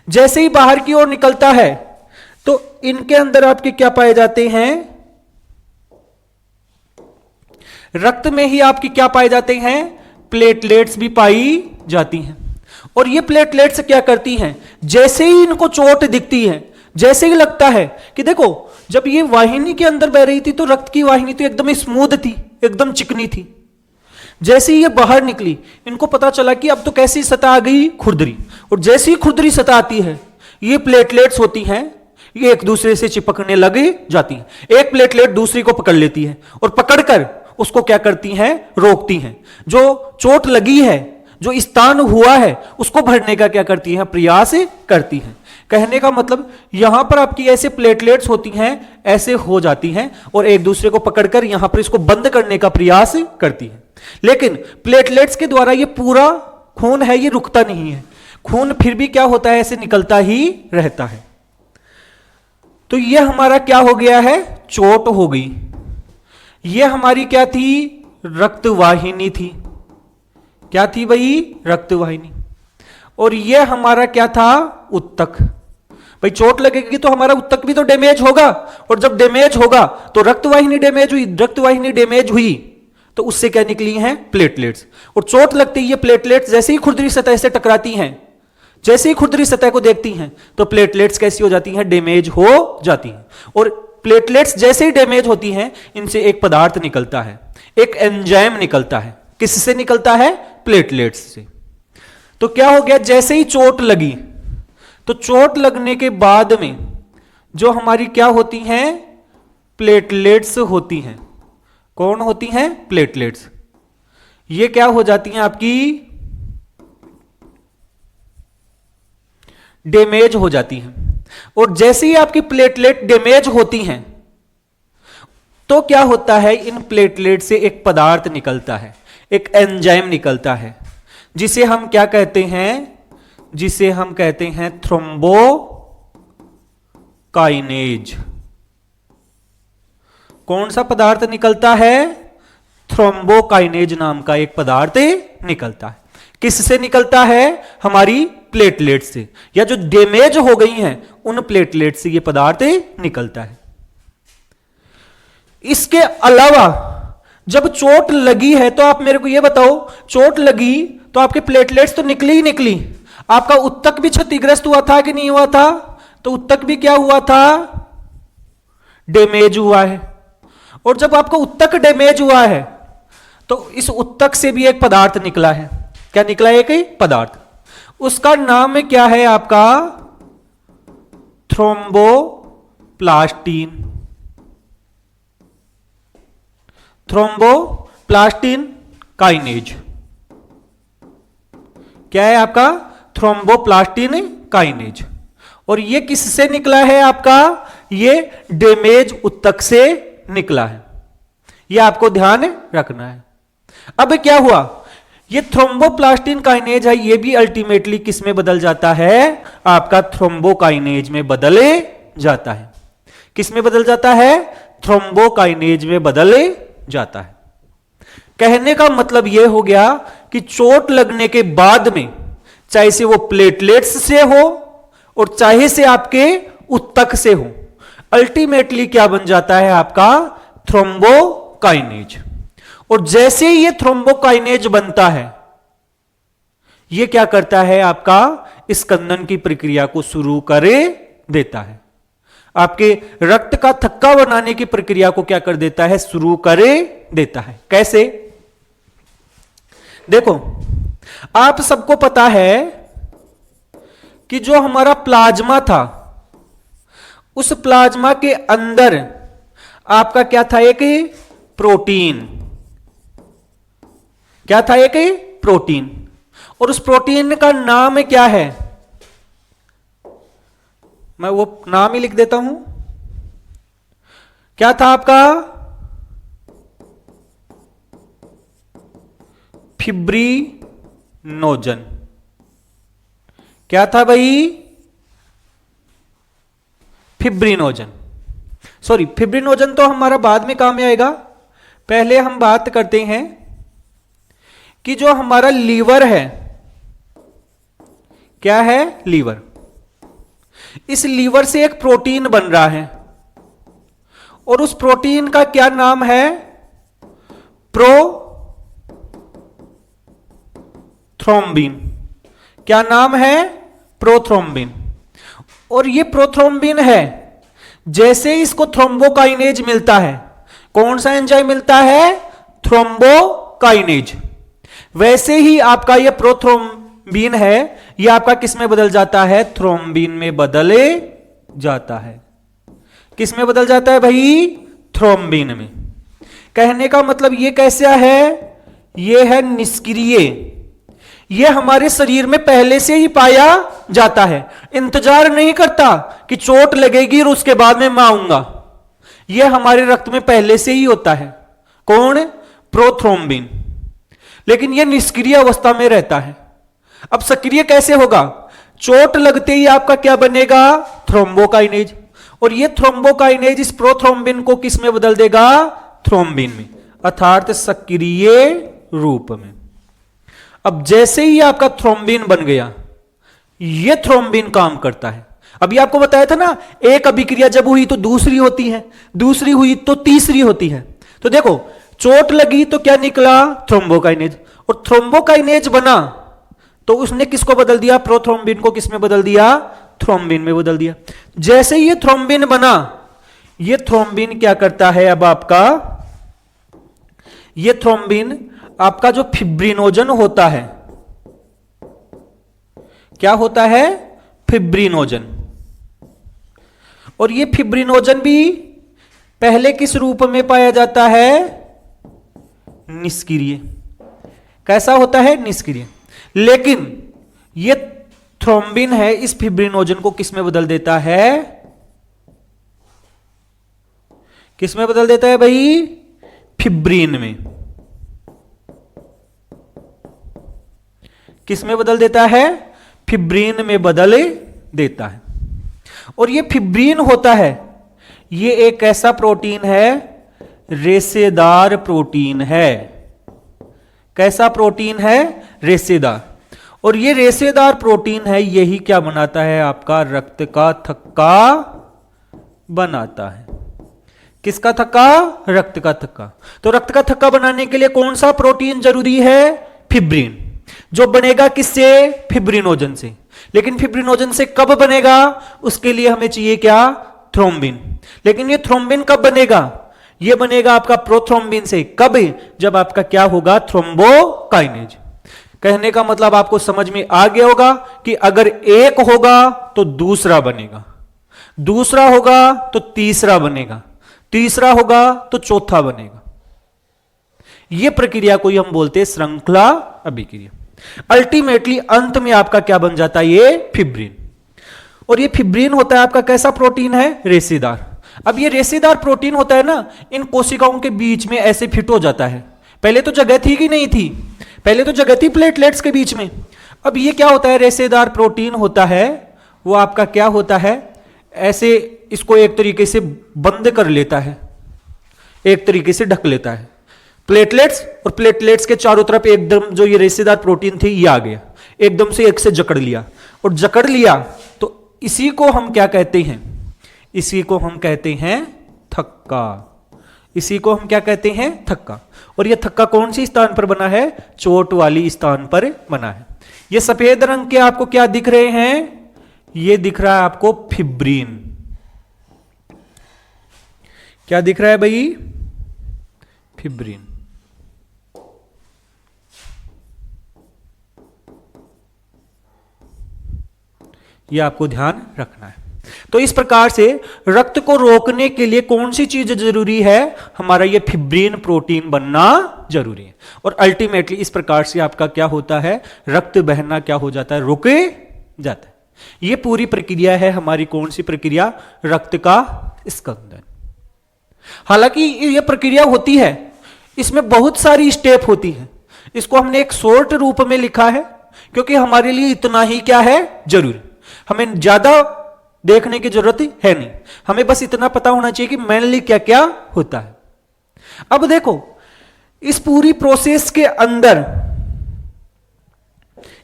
जैसे ही बाहर की ओर निकलता है तो इनके अंदर आपके क्या पाए जाते हैं? रक्त में ही आपकी क्या पाए जाते हैं? प्लेटलेट्स भी पाई जाती हैं। और ये प्लेटलेट्स क्या करती हैं? जैसे ही इनको चोट दिखती है, जैसे ही लगता है कि देखो, जब ये वाहिनी के अंदर बह रही थी तो रक्त की वाहिनी तो एकदम स्मूथ थी, एकदम चिकनी थी। जैसे ही ये बाहर निकली, इनको पता चला कि अब तो कैसी सतह आ गई, खुरदरी। और जैसी ही खुरदरी सतह आती है, ये प्लेटलेट्स होती हैं, ये एक दूसरे से चिपकने लगी जाती हैं। एक प्लेटलेट दूसरी को पकड़ लेती है और पकड़कर उसको क्या करती हैं, रोकती हैं। जो चोट लगी है, जो स्थान हुआ है, उसको भरने का क्या करती हैं, प्रयास करती हैं। कहने का मतलब यहां पर आपकी ऐसे प्लेटलेट्स होती हैं, ऐसे हो जाती हैं और एक दूसरे को पकड़कर यहां पर इसको बंद करने का प्रयास करती हैं। लेकिन प्लेटलेट्स के द्वारा ये पूरा खून है, ये रुकता नहीं है। खून फिर भी क्या होता है, ऐसे निकलता ही रहता है। तो ये हमारा क्या हो गया है, चोट हो गई। ये हमारी क्या थी, रक्तवाहिनी थी। क्या थी भाई, रक्तवाहिनी। और ये हमारा क्या था, उत्तक। भाई चोट लगेगी तो हमारा उत्तक भी तो डैमेज होगा, और जब डैमेज होगा तो रक्तवाहिनी डैमेज हुई। रक्तवाहिनी डैमेज हुई तो उससे क्या निकली हैं, प्लेटलेट्स। और चोट लगती है, ये प्लेटलेट्स जैसे ही खुरदरी सतह से टकराती हैं, जैसे ही खुरदरी सतह को देखती हैं, तो प्लेटलेट्स कैसी हो जाती हैं, डैमेज हो जाती हैं। और प्लेटलेट्स जैसे ही डैमेज होती हैं, इनसे एक पदार्थ निकलता है, एक एंजाइम निकलता है। किससे निकलता है, प्लेटलेट्स से। तो क्या हो गया, जैसे ही चोट लगी, तो चोट लगने के बाद में जो हमारी क्या होती हैं, प्लेटलेट्स होती हैं। कौन होती हैं, प्लेटलेट्स। ये क्या हो जाती हैं, आपकी डैमेज हो जाती हैं। और जैसे ही आपकी प्लेटलेट डैमेज होती हैं, तो क्या होता है, इन प्लेटलेट से एक पदार्थ निकलता है, एक एंजाइम निकलता है, जिसे हम क्या कहते हैं, जिसे हम कहते हैं थ्रोम्बोकाइनेज। कौन सा पदार्थ निकलता है, थ्रोम्बोकाइनेज नाम का एक पदार्थ निकलता है। किससे निकलता है, हमारी प्लेटलेट से, या जो डैमेज हो गई हैं उन प्लेटलेट से ये पदार्थ निकलता है। इसके अलावा जब चोट लगी है, तो आप मेरे को ये बताओ, चोट लगी तो आपके प्लेटलेट्स तो निकली ही निकली, आपका उत्तक भी क्षतिग्रस्त हुआ था कि नहीं हुआ था, तो उत्तक भी क्या हुआ था, डैमेज हुआ है। और जब आपका उत्तक डैमेज हुआ है, तो इस उत्तक से भी एक पदार्थ निकला है। क्या निकला है, एक पदार्थ, उसका नाम क्या है आपका, थ्रोम्बोप्लास्टिन। Thromboplastin kinase. क्या है आपका, थ्रोम्बोप्लास्टिन काइनेज। और ये किससे निकला है आपका, ये डैमेज उत्तक से निकला है। ये आपको ध्यान रखना है। अब क्या हुआ, ये थ्रोम्बोप्लास्टिन काइनेज है, ये भी अल्टीमेटली किस में बदल जाता है, आपका थ्रोम्बोकाइनेज में बदल जाता है। किस में बदल जाता है, थ्रोम्बोकाइनेज में बदल जाता है। कहने का मतलब यह हो गया कि चोट लगने के बाद में, चाहे से वो प्लेटलेट्स से हो और चाहे से आपके उत्तक से हो, अल्टीमेटली क्या बन जाता है आपका, थ्रोम्बोकाइनेज। और जैसे ही ये थ्रोम्बोकाइनेज बनता है, ये क्या करता है, आपका स्कंदन की प्रक्रिया को शुरू कर देता है। आपके रक्त का थक्का बनाने की प्रक्रिया को क्या कर देता है, शुरू कर देता है। कैसे, देखो आप सबको पता है कि जो हमारा प्लाज्मा था, उस प्लाज्मा के अंदर आपका क्या था, एक प्रोटीन। क्या था, एक प्रोटीन। और उस प्रोटीन का नाम क्या है, मैं वो नाम ही लिख देता हूं। क्या था आपका, फिब्रिनोजन। क्या था भाई, फिब्रिनोजन। सॉरी, फिब्रिनोजन तो हमारा बाद में काम में आएगा। पहले हम बात करते हैं कि जो हमारा लीवर है, क्या है, लीवर। इस लीवर से एक प्रोटीन बन रहा है और उस प्रोटीन का क्या नाम है, प्रोथ्रोम्बिन। क्या नाम है, प्रोथ्रोम्बिन। और ये प्रोथ्रोम्बिन है, जैसे इसको थ्रोम्बोकाइनेज मिलता है, कौन सा एंजाइम मिलता है, थ्रोम्बोकाइनेज। वैसे ही आपका ये प्रोथ्रोम्बिन है, ये आपका किस में बदल जाता है? थ्रोम्बिन में बदले जाता है। किस में बदल जाता है भाई? थ्रोम्बिन में। कहने का मतलब ये कैसा है? ये है निष्क्रिय। ये हमारे शरीर में पहले से ही पाया जाता है, इंतजार नहीं करता कि चोट लगेगी और उसके बाद में मैं आऊंगा। यह हमारे रक्त में पहले से ही होता है। कौन? प्रोथ्रोम्बिन। लेकिन यह निष्क्रिय अवस्था में रहता है। अब सक्रिय कैसे होगा? चोट लगते ही आपका क्या बनेगा? थ्रोम्बोकाइनेज। और यह थ्रोम्बोकाइनेज इस प्रोथ्रोम्बिन को किस में बदल देगा? थ्रोम्बिन में, अर्थात सक्रिय रूप में। अब जैसे ही आपका थ्रोम्बिन बन गया, यह थ्रोम्बिन काम करता है। अभी आपको बताया था ना, एक अभिक्रिया जब हुई तो दूसरी होती है, दूसरी हुई तो तीसरी होती है। तो देखो, चोट लगी तो क्या निकला? थ्रोम्बोकाइनेज। और थ्रोम्बोकाइनेज बना तो उसने किसको बदल दिया? प्रोथ्रोम्बिन को किस में बदल दिया? थ्रोम्बिन में बदल दिया। जैसे ही ये थ्रोम्बिन बना, ये थ्रोम्बिन क्या करता है? अब आपका ये थ्रोम्बिन आपका जो फिब्रिनोजन होता है, क्या होता है? फिब्रिनोजन। और ये फिब्रिनोजन भी पहले किस रूप में पाया जाता है? निष्क्रिय। कैसा होता है? निष्क्रिय। लेकिन ये थ्रोम्बिन है, इस फिब्रिनोजन को किस में बदल देता है? किस में बदल देता है भाई? फिब्रिन में। किस में बदल देता है? फिब्रिन में बदल देता है। और ये फिब्रिन होता है, ये एक ऐसा प्रोटीन है, रेशेदार प्रोटीन है। कैसा प्रोटीन है? रेशेदार। और ये रेशेदार प्रोटीन है, यही क्या बनाता है? आपका रक्त का थक्का बनाता है। किसका थक्का? रक्त का थक्का। तो रक्त का थक्का बनाने के लिए कौन सा प्रोटीन जरूरी है? फिब्रिन, जो बनेगा किससे? फिब्रिनोजन से। लेकिन फिब्रिनोजन से कब बनेगा? उसके लिए हमें चाहिए क्या? थ्रोम्बिन। लेकिन ये थ्रोम्बिन कब बनेगा? ये बनेगा आपका प्रोथ्रोम्बिन से। कब? जब आपका क्या होगा? थ्रोम्बोकाइनेज। कहने का मतलब आपको समझ में आ गया होगा कि अगर एक होगा तो दूसरा बनेगा, दूसरा होगा तो तीसरा बनेगा, तीसरा होगा तो चौथा बनेगा। यह प्रक्रिया को हम बोलते हैं श्रृंखला अभिक्रिया। अल्टीमेटली अंत में आपका क्या बन जाता है? ये फिब्रिन। और ये फिब्रिन होता है आपका कैसा प्रोटीन है? रेशेदार। अब ये रेशेदार प्रोटीन होता है ना, इन कोशिकाओं के बीच में ऐसे फिट हो जाता है। पहले तो जगह थी कि नहीं थी? पहले तो जगह थी प्लेटलेट्स के बीच में। अब ये क्या होता है? रेशेदार प्रोटीन होता है, वो आपका क्या होता है? ऐसे इसको एक तरीके से बंद कर लेता है, एक तरीके से ढक लेता है प्लेटलेट्स। और प्लेटलेट्स के चारों तरफ एकदम जो ये रेशेदार प्रोटीन थी, ये आ गया, एकदम से एक से जकड़ लिया। और जकड़ लिया तो इसी को हम क्या कहते हैं? इसी को हम कहते हैं थक्का। इसी को हम क्या कहते हैं? थक्का। और यह थक्का कौन सी स्थान पर बना है? चोट वाली स्थान पर बना है। ये सफेद रंग के आपको क्या दिख रहे हैं? ये दिख रहा है आपको फिब्रिन। क्या दिख रहा है भाई? फिब्रिन। यह आपको ध्यान रखना है। तो इस प्रकार से रक्त को रोकने के लिए कौन सी चीज जरूरी है? हमारा यह फिब्रिन प्रोटीन बनना जरूरी है। और अल्टीमेटली इस प्रकार से आपका क्या होता है? रक्त बहना क्या हो जाता है? रुक जाता है। यह पूरी प्रक्रिया है हमारी। कौन सी प्रक्रिया? रक्त का स्कंदन। हालांकि यह प्रक्रिया होती है, इसमें बहुत सारी स्टेप होती है। इसको हमने एक शॉर्ट रूप में लिखा है क्योंकि हमारे लिए इतना ही क्या है? जरूरी। हमें ज्यादा देखने की जरूरत है नहीं, हमें बस इतना पता होना चाहिए कि मेनली क्या क्या होता है। अब देखो, इस पूरी प्रोसेस के अंदर,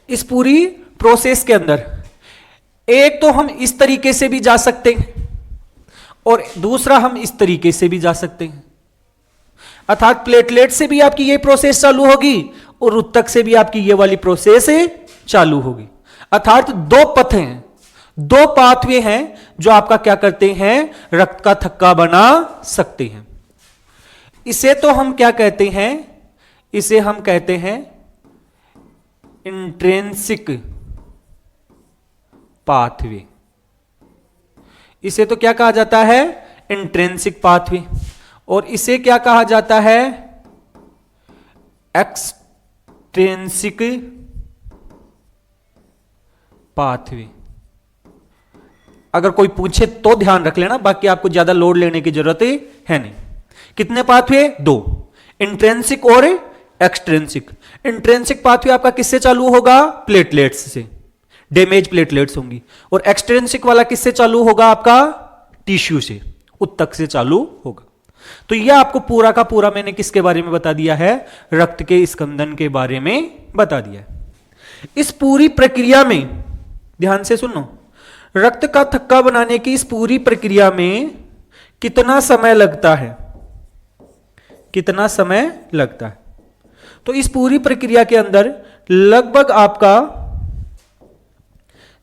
इस पूरी प्रोसेस के अंदर एक तो हम इस तरीके से भी जा सकते हैं और दूसरा हम इस तरीके से भी जा सकते हैं। अर्थात प्लेटलेट से भी आपकी ये प्रोसेस चालू होगी और उत्तक से भी आपकी ये वाली प्रोसेस चालू होगी। अर्थात दो पथ हैं, दो पाथवे हैं जो आपका क्या करते हैं? रक्त का थक्का बना सकते हैं। इसे तो हम क्या कहते हैं? इसे हम कहते हैं इंट्रिंसिक पाथवे। इसे तो क्या कहा जाता है? Intrinsic pathway. और इसे क्या कहा जाता है? Extrinsic pathway. अगर कोई पूछे तो ध्यान रख लेना, बाकी आपको ज्यादा लोड लेने की जरूरत है नहीं। कितने पाथवे? दो, इंट्रिंसिक और एक्सट्रिंसिक। इंट्रिंसिक पाथवे आपका किससे चालू होगा? प्लेटलेट्स से, डैमेज प्लेटलेट्स होंगी। और एक्सट्रिंसिक वाला किससे चालू होगा? आपका टिश्यू से, उत्तक से चालू होगा। तो यह आपको पूरा का पूरा मैंने किसके बारे में बता दिया है? रक्त के स्कंदन के बारे में बता दिया है। इस पूरी प्रक्रिया में ध्यान से सुनो, रक्त का थक्का बनाने की इस पूरी प्रक्रिया में कितना समय लगता है? कितना समय लगता है? तो इस पूरी प्रक्रिया के अंदर लगभग आपका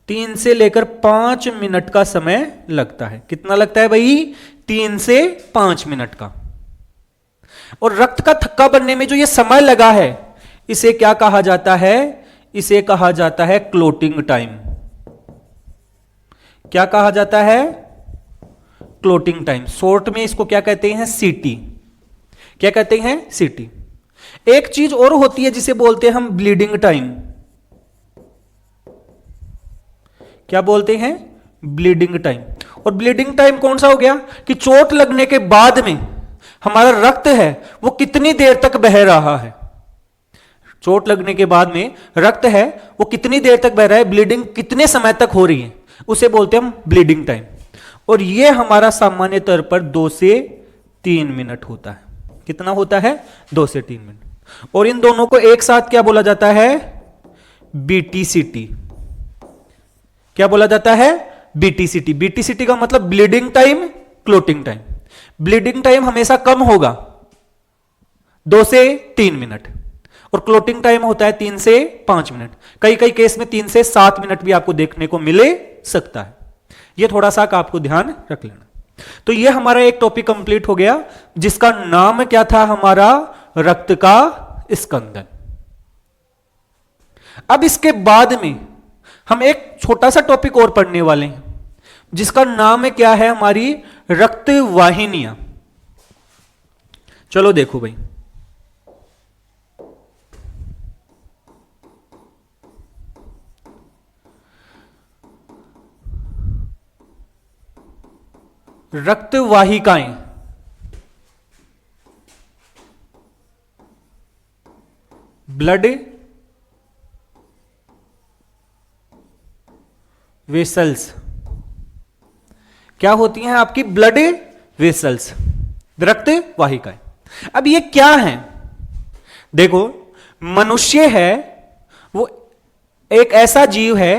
3 से लेकर 5 मिनट का समय लगता है। कितना लगता है भाई? 3 से 5 मिनट का। और रक्त का थक्का बनने में जो ये समय लगा है, इसे क्या कहा जाता है? इसे कहा जाता है क्लोटिंग टाइम। क्या कहा जाता है? Clotting time. शॉर्ट में इसको क्या कहते हैं? सीटी। क्या कहते हैं? सीटी। एक चीज और होती है जिसे बोलते हैं हम ब्लीडिंग टाइम। क्या बोलते हैं? Bleeding time. और ब्लीडिंग टाइम कौन सा हो गया? कि चोट लगने के बाद में हमारा रक्त है वो कितनी देर तक बह रहा है। चोट लगने के बाद में रक्त है वो कितनी देर तक बह रहा है, ब्लीडिंग कितने समय तक हो रही है, उसे बोलते हैं हम ब्लीडिंग टाइम। और ये हमारा सामान्य तौर पर 2 से 3 मिनट होता है। कितना होता है? 2 से 3 मिनट। और इन दोनों को एक साथ क्या बोला जाता है? बीटीसीटी। क्या बोला जाता है? बीटीसीटी। बीटीसीटी का मतलब bleeding time, clotting time. Bleeding time हमेशा कम होगा, 2 से 3 मिनट, और क्लोटिंग टाइम होता है 3 से 5 मिनट। कई कई केस में 3 से 7 मिनट भी आपको देखने को मिले सकता है। यह थोड़ा सा आपको ध्यान रख लेना। तो यह हमारा एक टॉपिक कंप्लीट हो गया जिसका नाम क्या था? हमारा रक्त का स्कंदन। अब इसके बाद में हम एक छोटा सा टॉपिक और पढ़ने वाले हैं जिसका नाम है क्या है? हमारी रक्त वाहिनियां। चलो देखो भाई, रक्त वाहिकाएं ब्लड वेसल्स क्या होती हैं? आपकी ब्लड वेसल्स, रक्त वाहिकाएं। अब ये क्या है? देखो, मनुष्य है वो एक ऐसा जीव है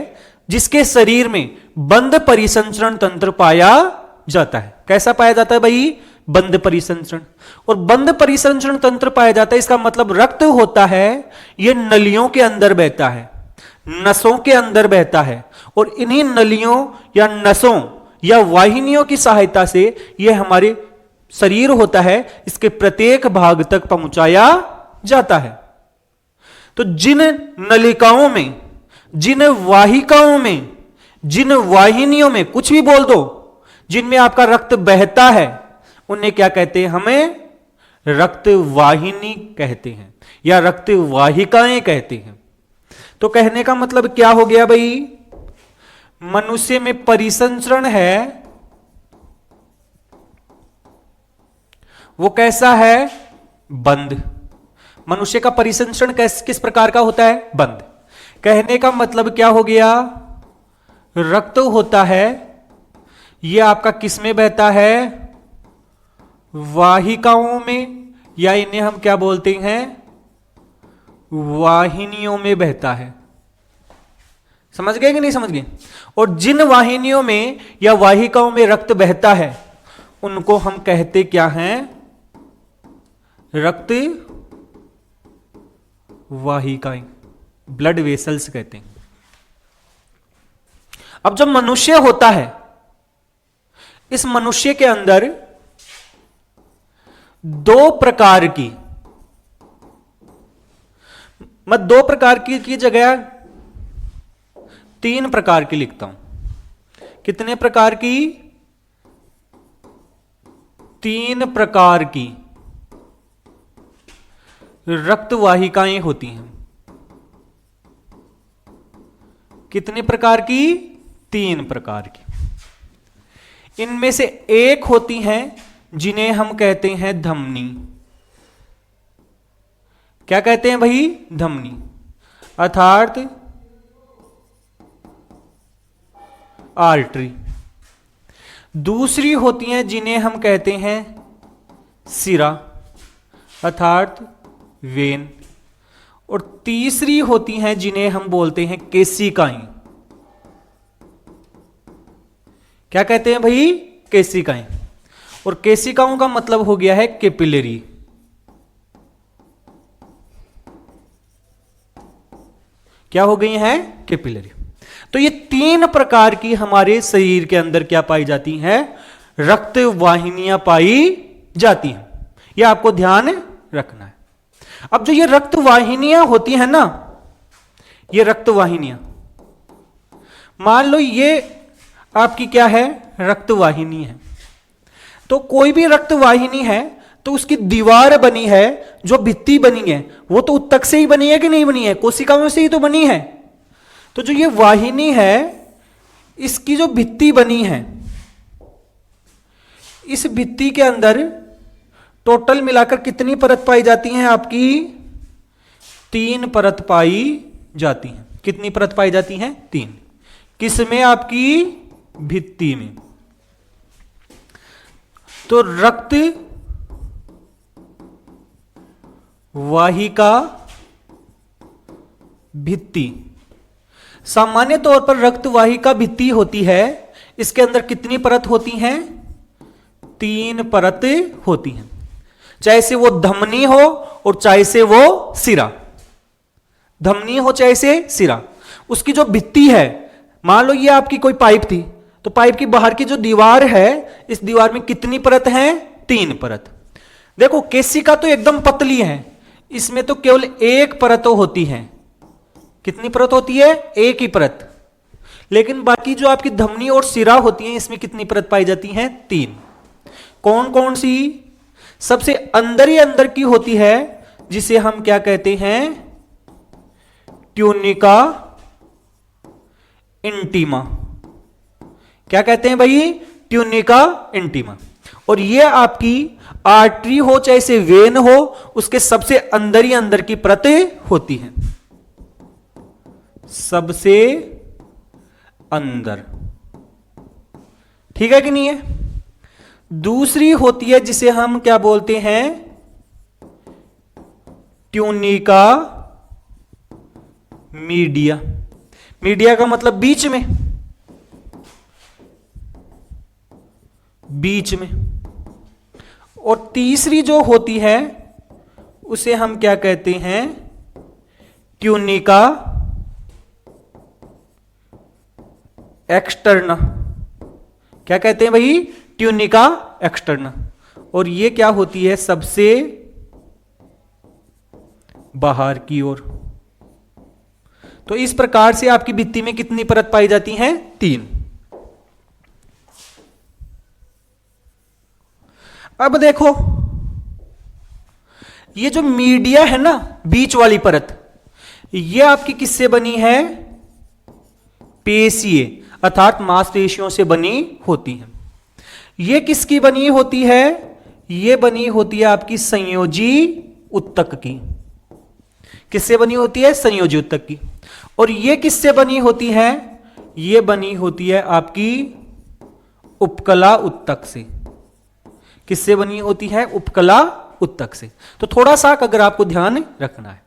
जिसके शरीर में बंद परिसंचरण तंत्र पाया जाता है। कैसा पाया जाता है भाई? बंद परिसंचरण। और बंद परिसंचरण तंत्र पाया जाता है, इसका मतलब रक्त होता है यह नलियों के अंदर बहता है, नसों के अंदर बहता है, और इन्हीं नलियों या नसों या वाहिनियों की सहायता से यह हमारे शरीर होता है, इसके प्रत्येक भाग तक पहुंचाया जाता है। तो जिन नलिकाओं में, जिन वाहिकाओं में, जिन वाहिनियों में, कुछ भी बोल दो, जिनमें आपका रक्त बहता है, उन्हें क्या कहते हैं? हमें रक्त वाहिनी कहते हैं या रक्त वाहिकाएं कहते हैं। तो कहने का मतलब क्या हो गया भाई? मनुष्य में परिसंचरण है वो कैसा है? बंद। मनुष्य का परिसंचरण किस प्रकार का होता है? बंद। कहने का मतलब क्या हो गया? रक्त होता है यह आपका किस में बहता है? वाहिकाओं में, या इन्हें हम क्या बोलते हैं? वाहिनियों में बहता है। समझ गए कि नहीं समझ गए? और जिन वाहिनियों में या वाहिकाओं में रक्त बहता है उनको हम कहते क्या हैं? रक्त वाहिकाएं, ब्लड वेसल्स कहते हैं। अब जब मनुष्य होता है, इस मनुष्य के अंदर 2 प्रकार की मैं 2 प्रकार की जगह 3 प्रकार की लिखता हूं। कितने प्रकार की? 3 प्रकार की रक्त वाहिकाएं होती हैं। कितने प्रकार की? 3 प्रकार की। इनमें से एक होती हैं जिन्हें हम कहते हैं धमनी। क्या कहते हैं भाई? धमनी, अर्थात आर्टरी। दूसरी होती हैं जिन्हें हम कहते हैं सिरा, अर्थात वेन। और तीसरी होती हैं जिन्हें हम बोलते हैं केशिकाएं। क्या कहते हैं भाई? केशिकाएं। और केशिकाओं का मतलब हो गया है कैपिलरी। क्या हो गई हैं? कैपिलरी। तो ये 3 प्रकार की हमारे शरीर के अंदर क्या पाई जाती हैं? रक्त वाहिनियां पाई जाती हैं। यह आपको ध्यान रखना है। अब जो ये रक्त वाहिनियां होती हैं ना, ये रक्त वाहिनियां, मान लो ये आपकी क्या है? रक्त वाहिनी है। तो कोई भी रक्त वाहिनी है तो उसकी दीवार बनी है, जो भित्ति बनी है वो तो उत्तक से ही बनी है कि नहीं बनी है? कोशिकाओं से ही तो बनी है। तो जो ये वाहिनी है, इसकी जो भित्ति बनी है, इस भित्ति के अंदर टोटल मिलाकर कितनी परत पाई जाती हैं आपकी? 3 परत पाई जाती हैं। कितनी परत पाई जाती हैं? 3। किसमें? आपकी भित्ति में। तो रक्त वाहिका भित्ति, सामान्य तौर पर रक्त वाहिका भित्ति होती है। इसके अंदर कितनी परत होती हैं? 3 परत होती हैं। चाहे से वो धमनी हो और चाहे से वो सिरा। धमनी हो चाहे से सिरा, उसकी जो भित्ति है, मान लो ये आपकी कोई पाइप थी, तो पाइप की बाहर की जो दीवार है, इस दीवार में कितनी परत है? 3 परत। देखो केशिका तो एकदम पतली है, इसमें तो केवल 1 परत होती है। कितनी परत होती है? 1 ही परत। लेकिन बाकी जो आपकी धमनी और सिरा होती है, इसमें कितनी परत पाई जाती हैं? 3। कौन कौन सी? सबसे अंदर ही अंदर की होती है, जिसे हम क्या कहते हैं? Tunica intima. क्या कहते हैं भाई? Tunica intima. और ये आपकी आर्टरी हो चाहे से वेन हो, उसके सबसे अंदर ही अंदर की परत होती है। सबसे अंदर, ठीक है कि नहीं है? दूसरी होती है जिसे हम क्या बोलते हैं? Tunica media. मीडिया का मतलब बीच में, बीच में। और तीसरी जो होती है उसे हम क्या कहते हैं? Tunica externa. क्या कहते हैं भाई? Tunica externa. और ये क्या होती है? सबसे बाहर की ओर। तो इस प्रकार से आपकी भित्ति में कितनी परत पाई जाती हैं? 3। अब देखो, ये जो मीडिया है ना, बीच वाली परत, ये आपकी किससे बनी है? पेशीय, अर्थात मांसपेशियों से बनी होती है। ये किसकी बनी होती है? ये बनी होती है आपकी संयोजी उत्तक की। किससे बनी होती है? संयोजी उत्तक की। और ये किससे बनी होती है? ये बनी होती है आपकी उपकला उत्तक से। किससे बनी होती है? उपकला उत्तक से। तो थोड़ा सा अगर आपको ध्यान रखना है,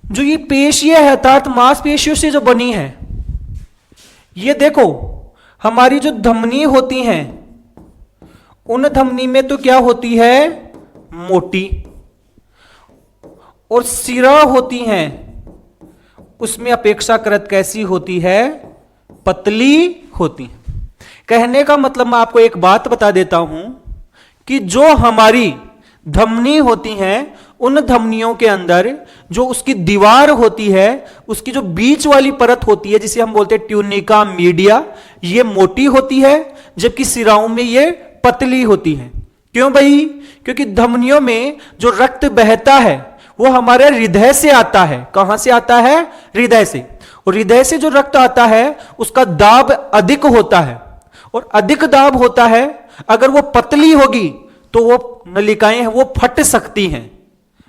जो ये पेशियां है अर्थात मांसपेशियों से जो बनी है, ये देखो हमारी जो धमनी होती हैं, उन धमनी में तो क्या होती है? मोटी। और सिरा होती हैं, उसमें अपेक्षाकृत कैसी होती है? पतली होती है। कहने का मतलब मैं आपको एक बात बता देता हूं कि जो हमारी धमनी होती हैं, उन धमनियों के अंदर जो उसकी दीवार होती है, उसकी जो बीच वाली परत होती है जिसे हम बोलते हैं ट्यूनिका मीडिया, ये मोटी होती है, जबकि सिराओं में ये पतली होती है। क्यों भाई? क्योंकि धमनियों में जो रक्त बहता है वो हमारे हृदय से आता है। कहां से आता है? हृदय से। और हृदय से जो रक्त आता है उसका दाब अधिक होता है, और अधिक दाब होता है, अगर वो पतली होगी तो वो नलिकाएं हैं वो फट सकती हैं।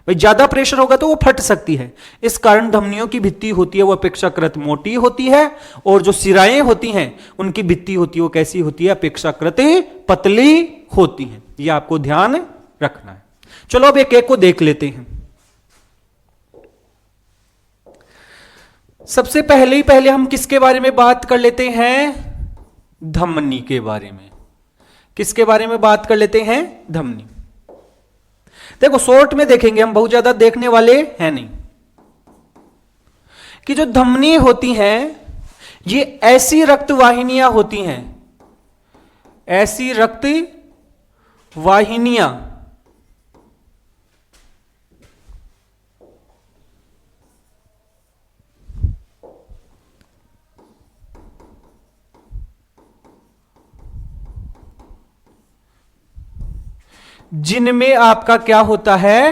भाई ज्यादा प्रेशर होगा तो वो फट सकती है। इस कारण धमनियों की भित्ति होती है वो अपेक्षाकृत मोटी होती है, और जो सिराएं होती हैं उनकी भित्ति होती है वो कैसी होती है? अपेक्षाकृत पतली होती है। ये आपको ध्यान रखना है। चलो अब एक एक को देख लेते हैं। सबसे पहले हम किसके बारे में बात कर लेते हैं? धमनी के बारे में। किसके बारे में बात कर लेते हैं? धमनी। देखो शॉर्ट में देखेंगे हम, बहुत ज्यादा देखने वाले हैं नहीं, कि जो धमनी होती हैं ये ऐसी रक्त वाहिनियां होती हैं, ऐसी रक्त वाहिनियां जिनमें आपका क्या होता है?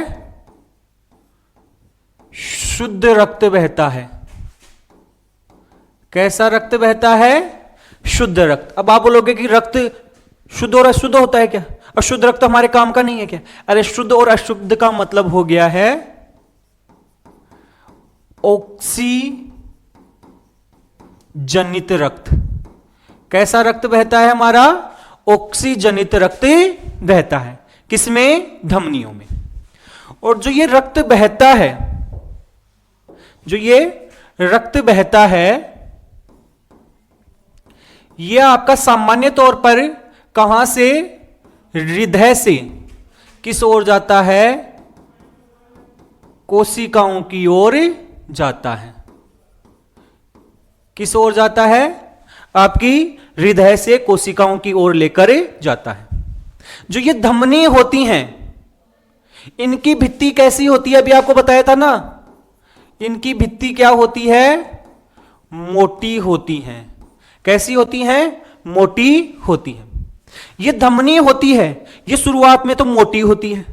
शुद्ध रक्त बहता है। कैसा रक्त बहता है? शुद्ध रक्त। अब आप बोलोगे कि रक्त शुद्ध और अशुद्ध होता है क्या? अशुद्ध रक्त हमारे काम का नहीं है क्या? अरे शुद्ध और अशुद्ध का मतलब हो गया है ऑक्सीजनित रक्त। कैसा रक्त बहता है हमारा? ऑक्सीजनित रक्त बहता है। किसमें? धमनियों में। और जो ये रक्त बहता है, जो ये रक्त बहता है, ये आपका सामान्य तौर पर कहां से? हृदय से किस ओर जाता है? कोशिकाओं की ओर जाता है। किस ओर जाता है? आपकी हृदय से कोशिकाओं की ओर लेकर जाता है। जो ये धमनी होती हैं इनकी भित्ति कैसी होती है? अभी आपको बताया था ना, इनकी भित्ति क्या होती है? मोटी होती हैं। कैसी होती हैं? मोटी होती हैं। ये धमनी होती है, ये शुरुआत में तो मोटी होती है,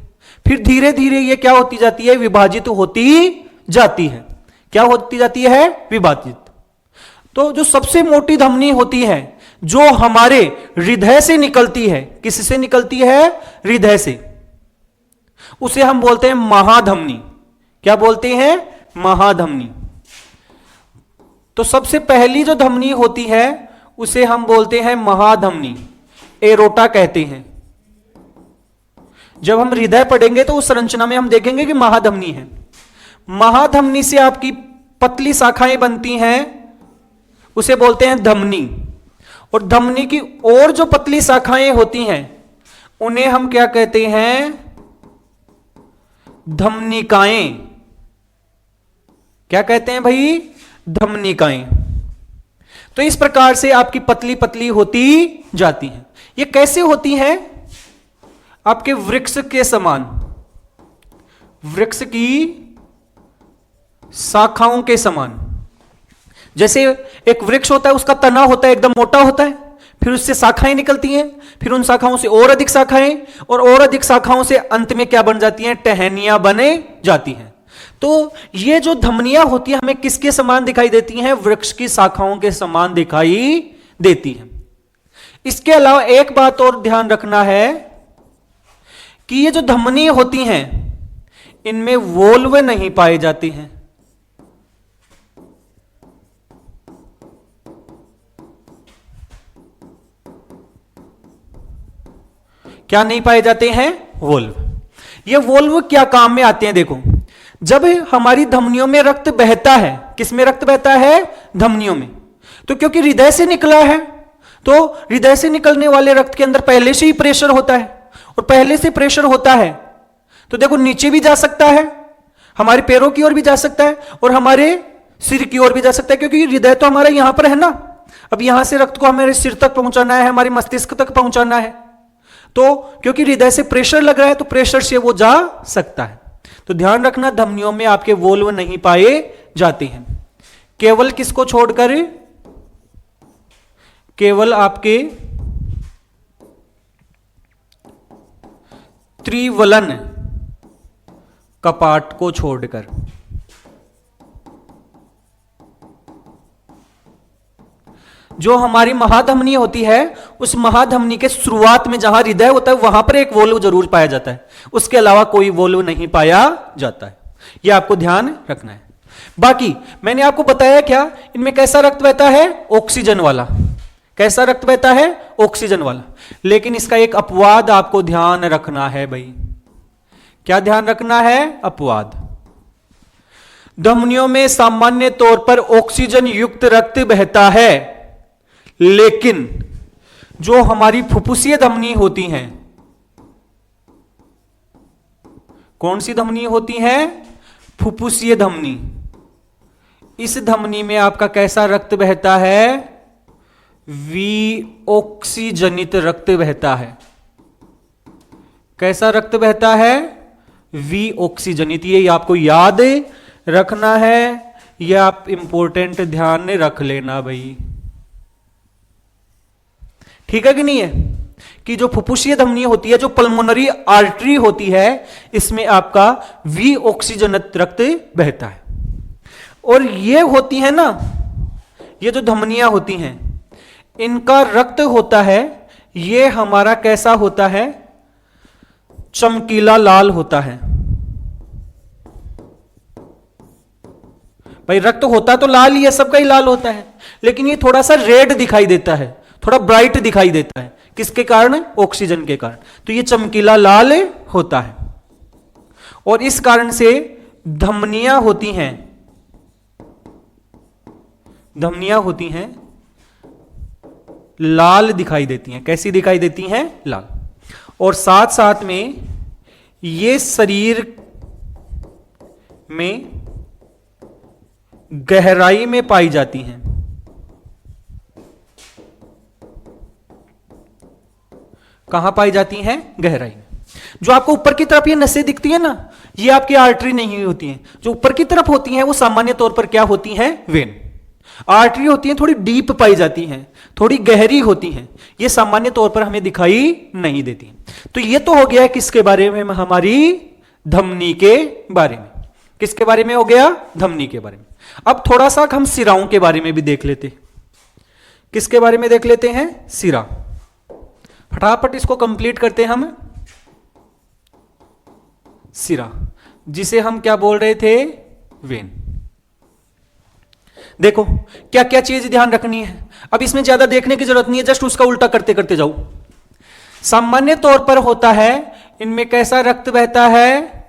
फिर धीरे धीरे ये क्या होती जाती है? विभाजित होती जाती है। क्या होती जाती है? विभाजित। तो जो सबसे मोटी धमनी होती है जो हमारे हृदय से निकलती है, किससे निकलती है? हृदय से, उसे हम बोलते हैं महाधमनी। क्या बोलते हैं? महाधमनी। तो सबसे पहली जो धमनी होती है उसे हम बोलते हैं महाधमनी, एरोटा कहते हैं। जब हम हृदय पढ़ेंगे तो उस संरचना में हम देखेंगे कि महाधमनी है। महाधमनी से आपकी पतली शाखाएं बनती हैं, उसे बोलते हैं धमनी। और धमनी की और जो पतली शाखाएं होती हैं उन्हें हम क्या कहते हैं? धमनिकाएं। क्या कहते हैं भाई? धमनिकाएं। तो इस प्रकार से आपकी पतली पतली होती जाती हैं। ये कैसे होती हैं? आपके वृक्ष के समान, वृक्ष की शाखाओं के समान। जैसे एक वृक्ष होता है, उसका तना होता है, एकदम मोटा होता है, फिर उससे शाखाएं निकलती हैं, फिर उन शाखाओं से और अधिक शाखाएं, और अधिक शाखाओं से अंत में क्या बन जाती हैं? टहनियां बने जाती हैं। तो ये जो धमनियां होती हैं हमें किसके समान दिखाई देती हैं? वृक्ष की शाखाओं के समान दिखाई देती हैं। इसके अलावा एक बात और ध्यान रखना है कि ये जो धमनी होती हैं इनमें वोल्व नहीं पाए जाते हैं। क्या नहीं पाए जाते हैं? वोल्व। ये वोल्व क्या काम में आते हैं? देखो, जब हमारी धमनियों में रक्त बहता है, किसमें रक्त बहता है? धमनियों में। तो क्योंकि हृदय से निकला है, तो हृदय से निकलने वाले रक्त के अंदर पहले से ही प्रेशर होता है, और पहले से प्रेशर होता है तो देखो नीचे भी जा सकता है, हमारे पैरों की ओर भी जा सकता है, और हमारे सिर की ओर भी जा सकता है, क्योंकि हृदय तो हमारा यहां पर है ना। अब यहां से रक्त को हमारे सिर तक पहुंचाना है, हमारे मस्तिष्क तक पहुंचाना है, तो क्योंकि हृदय से प्रेशर लग रहा है तो प्रेशर से वो जा सकता है। तो ध्यान रखना, धमनियों में आपके वोल्व नहीं पाए जाते हैं। केवल किसको छोड़कर? केवल आपके त्रिवलन कपाट को छोड़कर। जो हमारी महाधमनी होती है, उस महाधमनी के शुरुआत में जहां हृदय होता है वहां पर एक वोल्व जरूर पाया जाता है, उसके अलावा कोई वोल्व नहीं पाया जाता है। यह आपको ध्यान रखना है। बाकी मैंने आपको बताया क्या, इनमें कैसा रक्त बहता है? ऑक्सीजन वाला। कैसा रक्त बहता है? ऑक्सीजन वाला। लेकिन इसका एक अपवाद आपको ध्यान रखना है भाई। क्या ध्यान रखना है? अपवाद। धमनियों में सामान्य तौर पर ऑक्सीजन युक्त रक्त बहता है, लेकिन जो हमारी फुफ्फुसीय धमनी होती हैं, कौन सी धमनी होती है? फुफ्फुसीय धमनी। इस धमनी में आपका कैसा रक्त बहता है? विऑक्सीजनित रक्त बहता है। कैसा रक्त बहता है? विऑक्सीजनित। ये आपको याद रखना है, यह आप इंपॉर्टेंट ध्यान रख लेना भाई। ठीक है कि नहीं है? कि जो फुफ्फुसीय धमनी होती है, जो पल्मोनरी आर्टरी होती है, इसमें आपका विऑक्सीजनित रक्त बहता है। और ये होती है ना, ये जो धमनियां होती हैं, इनका रक्त होता है, ये हमारा कैसा होता है? चमकीला लाल होता है। भाई रक्त होता तो लाल ही है, सबका ही लाल होता है, लेकिन ये थोड़ा सा रेड दिखाई देता है, थोड़ा ब्राइट दिखाई देता है। किसके कारण? ऑक्सीजन के कारण। तो ये चमकीला लाल होता है। और इस कारण से धमनियां होती हैं, धमनियां होती हैं लाल दिखाई देती हैं। कैसी दिखाई देती हैं? लाल। और साथ साथ में ये शरीर में गहराई में पाई जाती हैं। कहां पाई जाती हैं? गहराई में। जो आपको ऊपर की तरफ ये नसें दिखती है ना, ये आपकी आर्टरी नहीं होती हैं। जो ऊपर की तरफ होती हैं वो सामान्य तौर पर क्या होती हैं? वेन। आर्टरी होती हैं थोड़ी डीप पाई जाती हैं, थोड़ी गहरी होती हैं, ये सामान्य तौर पर हमें दिखाई नहीं देती। तो ये तो हो गया है किसके बारे में? हमारी धमनी के बारे में। किसके बारे में हो गया? धमनी के बारे में। अब थोड़ा सा हम सिराओं के बारे में भी देख लेते। किसके बारे में देख लेते हैं? सिरा। फटाफट इसको कंप्लीट करते हैं हम। सिरा, जिसे हम क्या बोल रहे थे? वेन। देखो क्या क्या चीज ध्यान रखनी है। अब इसमें ज्यादा देखने की जरूरत नहीं है, जस्ट उसका उल्टा करते करते जाओ। सामान्य तौर पर होता है, इनमें कैसा रक्त बहता है?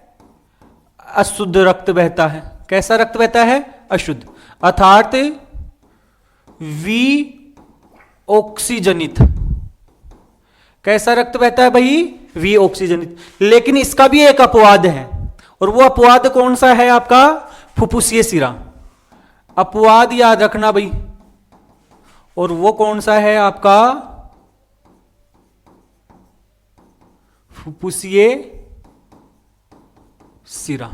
अशुद्ध रक्त बहता है। कैसा रक्त बहता है? अशुद्ध, अर्थात विऑक्सीजनित। कैसा रक्त बहता है भाई? विऑक्सीजनित। लेकिन इसका भी एक अपवाद है, और वो अपवाद कौन सा है? आपका फुफ्फुसीय सिरा। अपवाद याद रखना भाई। और वो कौन सा है? आपका फुफ्फुसीय सिरा।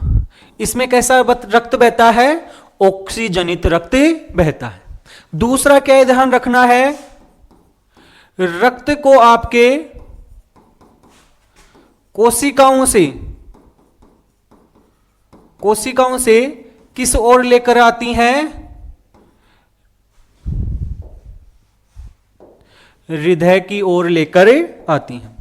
इसमें कैसा रक्त बहता है? ऑक्सीजनित रक्त बहता है। दूसरा क्या ध्यान रखना है? रक्त को आपके कोशिकाओं से किस ओर लेकर आती हैं? हृदय की ओर लेकर आती हैं।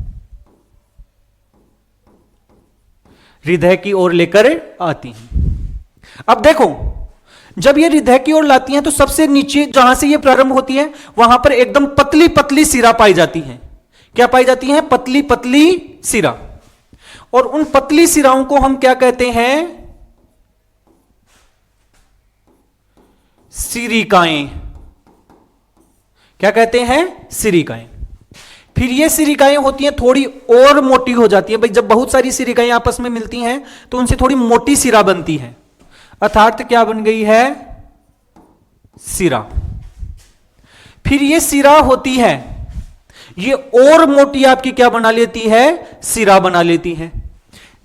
हृदय की ओर लेकर आती हैं। अब देखो, जब ये हृदय की ओर लाती हैं तो सबसे नीचे जहां से ये प्रारंभ होती है वहां पर एकदम पतली पतली सिरा पाई जाती हैं। क्या पाई जाती हैं? पतली पतली सिरा। और उन पतली सिराओं को हम क्या कहते हैं? सिरिकाएं। क्या कहते हैं? सिरिकाएं। फिर ये सिरिकाएं होती हैं थोड़ी और मोटी हो जाती हैं। भाई जब बहुत सारी सिरिकाएं आपस में मिलती हैं तो उनसे थोड़ी मोटी सिरा बनती है, अर्थात क्या बन गई है? सिरा। फिर ये सिरा होती है, ये और मोटी आपकी क्या बना लेती है? सिरा बना लेती है,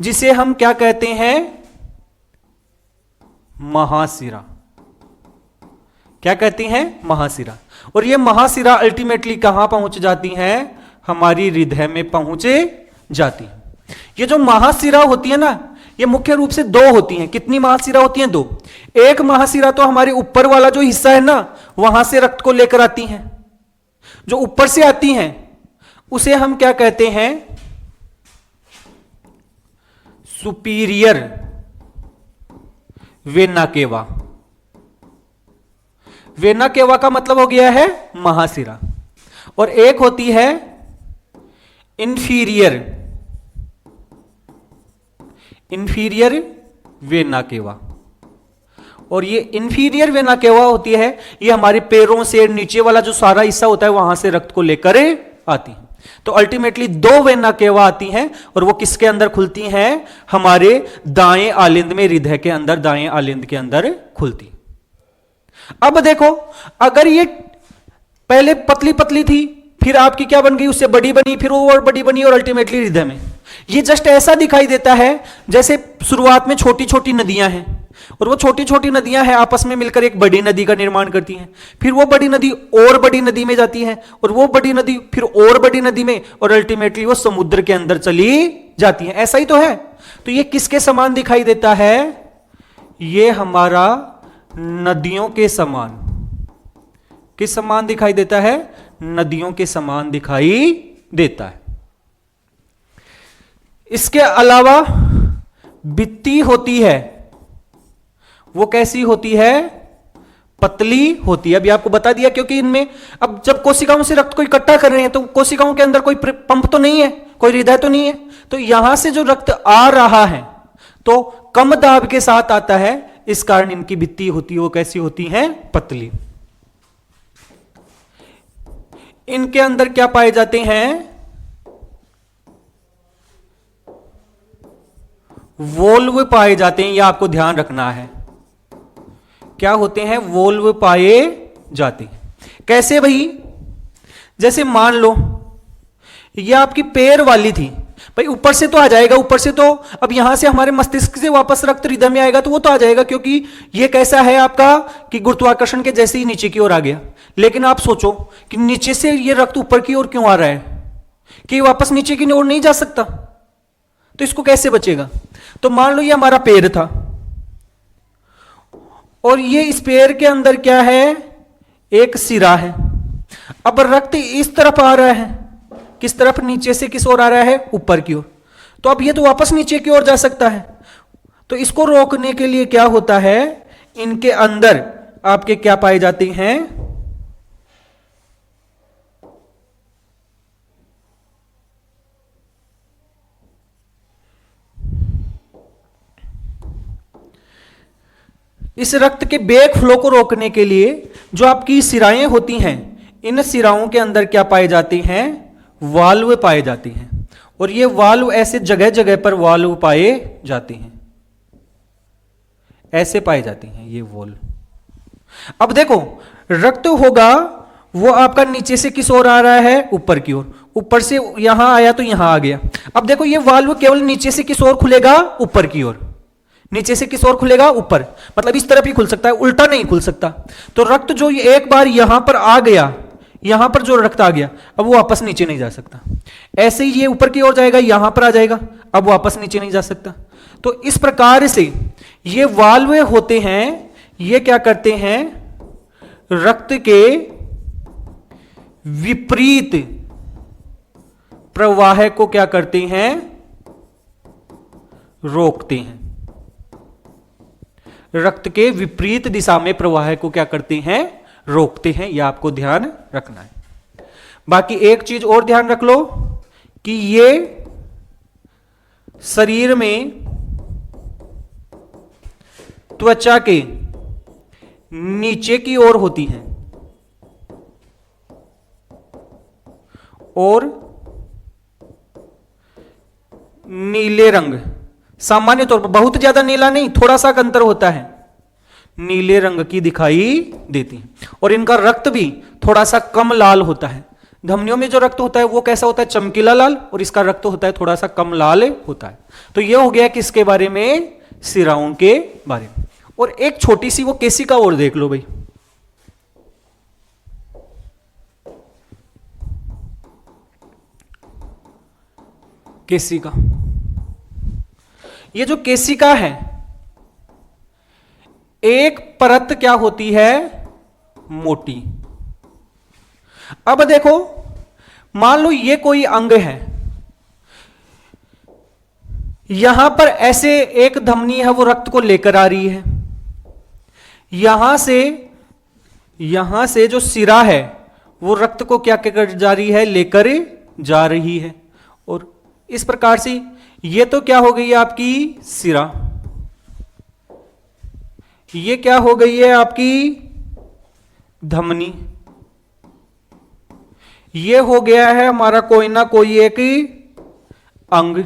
जिसे हम क्या कहते हैं? महाशिरा। क्या कहती हैं? महाशिरा। और ये महाशिरा अल्टीमेटली कहां पहुंच जाती हैं? हमारी हृदय में पहुंच जाती है। ये जो महाशिरा होती है ना, ये मुख्य रूप से दो होती हैं। कितनी महाशिरा होती हैं? दो। एक महाशिरा तो हमारे ऊपर वाला जो हिस्सा है ना, वहां से रक्त को लेकर आती हैं। जो ऊपर से आती हैं उसे हम क्या कहते हैं? Superior vena cava. Vena cava का मतलब हो गया है महाशिरा। और एक होती है इंफीरियर वेना केवा। और ये इंफीरियर वेना केवा होती है, ये हमारे पैरों से नीचे वाला जो सारा हिस्सा होता है वहां से रक्त को लेकर आती है। तो अल्टीमेटली दो वेना केवा आती हैं और वो किसके अंदर खुलती हैं? हमारे दाएं आलिंद में, हृदय के अंदर, दाएं आलिंद के अंदर खुलती। अब देखो, अगर ये पहले पतली पतली थी, फिर आपकी क्या बन गई? उससे बड़ी बनी, फिर वो और बड़ी बनी, और अल्टीमेटली हृदय में। ये जस्ट ऐसा दिखाई देता है जैसे शुरुआत में छोटी छोटी नदियां हैं, और वो छोटी छोटी नदियां हैं आपस में मिलकर एक बड़ी नदी का निर्माण करती हैं। फिर वो बड़ी नदी और बड़ी नदी में जाती है, और वो बड़ी नदी फिर और बड़ी नदी में, और अल्टीमेटली वो समुद्र के अंदर चली जाती है। ऐसा ही तो है। तो ये किसके समान दिखाई देता है? ये हमारा नदियों के समान। किस समान दिखाई देता है? नदियों के समान दिखाई देता है। इसके अलावा भित्ति होती है, वो कैसी होती है? पतली होती है। अभी आपको बता दिया, क्योंकि इनमें अब जब कोशिकाओं से रक्त को इकट्ठा कर रहे हैं तो कोशिकाओं के अंदर कोई पंप तो नहीं है, कोई हृदय तो नहीं है। तो यहां से जो रक्त आ रहा है तो कम दाब के साथ आता है, इस कारण इनकी भित्ति होती है वो कैसी होती है? पतली। इनके अंदर क्या पाए जाते हैं? वोल्व पाए जाते हैं। यह आपको ध्यान रखना है। क्या होते हैं? वोल्व पाए जाते हैं। कैसे भाई? जैसे मान लो यह आपकी पैर वाली थी, भाई ऊपर से तो आ जाएगा, ऊपर से तो अब यहां से हमारे मस्तिष्क से वापस रक्त हृदय में आएगा तो वो तो आ जाएगा, क्योंकि ये कैसा है आपका कि गुरुत्वाकर्षण के जैसे ही नीचे की ओर आ गया। लेकिन आप सोचो कि नीचे से ये रक्त ऊपर की ओर क्यों आ रहा है? कि वापस नीचे की ओर नहीं जा सकता, तो इसको कैसे बचेगा? तो मान लो ये हमारा पैर था, और ये इस पैर के अंदर क्या है? एक सिरा है। अब रक्त इस तरफ आ रहा है, किस तरफ? नीचे से किस ओर आ रहा है? ऊपर की ओर। तो अब ये तो वापस नीचे की ओर जा सकता है। तो इसको रोकने के लिए क्या होता है? इनके अंदर आपके क्या पाए जाते हैं? इस रक्त के बैक फ्लो को रोकने के लिए जो आपकी सिराएं होती हैं, इन सिराओं के अंदर क्या पाए जाते हैं? वाल्व पाए जाते हैं। और ये वाल्व ऐसे जगह जगह पर वाल्व पाए जाते हैं, ऐसे पाए जाते हैं ये वाल्व। अब देखो, रक्त होगा वो आपका नीचे से किस ओर आ रहा है? ऊपर की ओर। ऊपर से यहां आया तो यहां आ गया। अब देखो, ये वाल्व केवल नीचे से किस ओर खुलेगा? ऊपर की ओर। नीचे से किस ओर खुलेगा? ऊपर। मतलब इस तरफ ही खुल सकता है, उल्टा नहीं खुल सकता। तो रक्त जो एक बार यहां पर आ गया, यहां पर जो रक्त आ गया, अब वो वापस नीचे नहीं जा सकता। ऐसे ही ये ऊपर की ओर जाएगा, यहां पर आ जाएगा, अब वापस नीचे नहीं जा सकता। तो इस प्रकार से ये वाल्व होते हैं, ये क्या करते हैं? रक्त के विपरीत प्रवाह को क्या करते हैं? रोकते हैं। रक्त के विपरीत दिशा में प्रवाह को क्या करते हैं? रोकते हैं। यह आपको ध्यान रखना है। बाकी एक चीज और ध्यान रख लो कि ये शरीर में त्वचा के नीचे की ओर होती हैं और नीले रंग, सामान्य तौर पर, बहुत ज्यादा नीला नहीं, थोड़ा सा अंतर होता है, नीले रंग की दिखाई देती है। और इनका रक्त भी थोड़ा सा कम लाल होता है। धमनियों में जो रक्त होता है वो कैसा होता है? चमकीला लाल, और इसका रक्त होता है थोड़ा सा कम लाल होता है। तो ये हो गया किसके बारे में? सिराओं के बारे में। और एक छोटी सी वो केसिका और देख लो भाई। केसिका, ये जो केसिका है, एक परत क्या होती है, मोटी। अब देखो, मान लो ये कोई अंग है, यहां पर ऐसे एक धमनी है, वो रक्त को लेकर आ रही है। यहां से जो सिरा है वो रक्त को क्या कर जा रही है, लेकर जा रही है। और इस प्रकार से ये तो क्या हो गई है आपकी सिरा, ये क्या हो गई है आपकी धमनी, ये हो गया है हमारा कोई ना कोई एक अंग।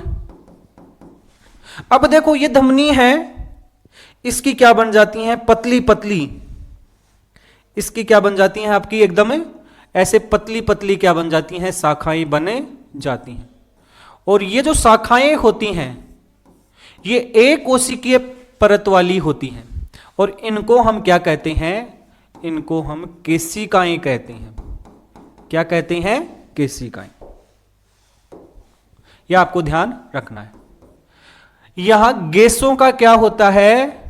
अब देखो ये धमनी है, इसकी क्या बन जाती है, पतली पतली, इसकी क्या बन जाती है आपकी एकदम ऐसे पतली पतली क्या बन जाती हैं, शाखाएं बने जाती हैं। और ये जो शाखाएं होती हैं ये एक कोशिकीय परत वाली होती हैं, और इनको हम क्या कहते हैं, इनको हम केशिकाएं कहते हैं। क्या कहते हैं, केशिकाएं। यह आपको ध्यान रखना है। यहां गैसों का क्या होता है,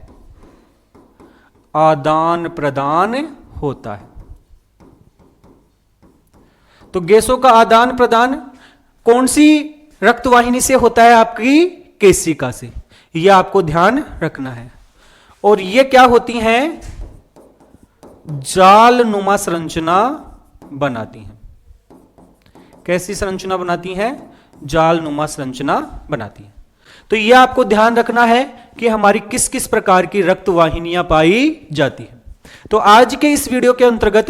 आदान प्रदान होता है। तो गैसों का आदान प्रदान कौन सी रक्तवाहिनी से होता है, आपकी केशिका से। यह आपको ध्यान रखना है। और ये क्या होती हैं, जालनुमा संरचना बनाती हैं। कैसी संरचना बनाती हैं, जालनुमा संरचना बनाती हैं। तो यह आपको ध्यान रखना है कि हमारी किस किस प्रकार की रक्तवाहिनियां पाई जाती हैं। तो आज के इस वीडियो के अंतर्गत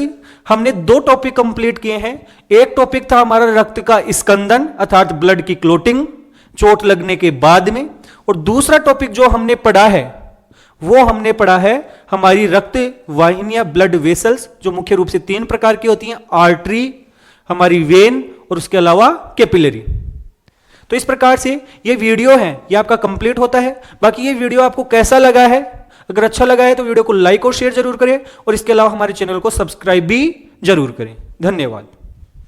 हमने 2 टॉपिक कंप्लीट किए हैं। एक टॉपिक था हमारा रक्त का स्कंदन अर्थात ब्लड की क्लोटिंग चोट लगने के बाद में, और दूसरा टॉपिक जो हमने पढ़ा है वो हमने पढ़ा है हमारी रक्त वाहिनियां, ब्लड वेसल्स, जो मुख्य रूप से 3 प्रकार की होती हैं, आर्टरी, हमारी वेन और उसके अलावा कैपिलरी। तो इस प्रकार से ये वीडियो है ये आपका कंप्लीट होता है। बाकी ये वीडियो आपको कैसा लगा है, अगर अच्छा लगा है तो वीडियो को लाइक और शेयर जरूर करें, और इसके अलावा हमारे चैनल को सब्सक्राइब भी जरूर करें। धन्यवाद।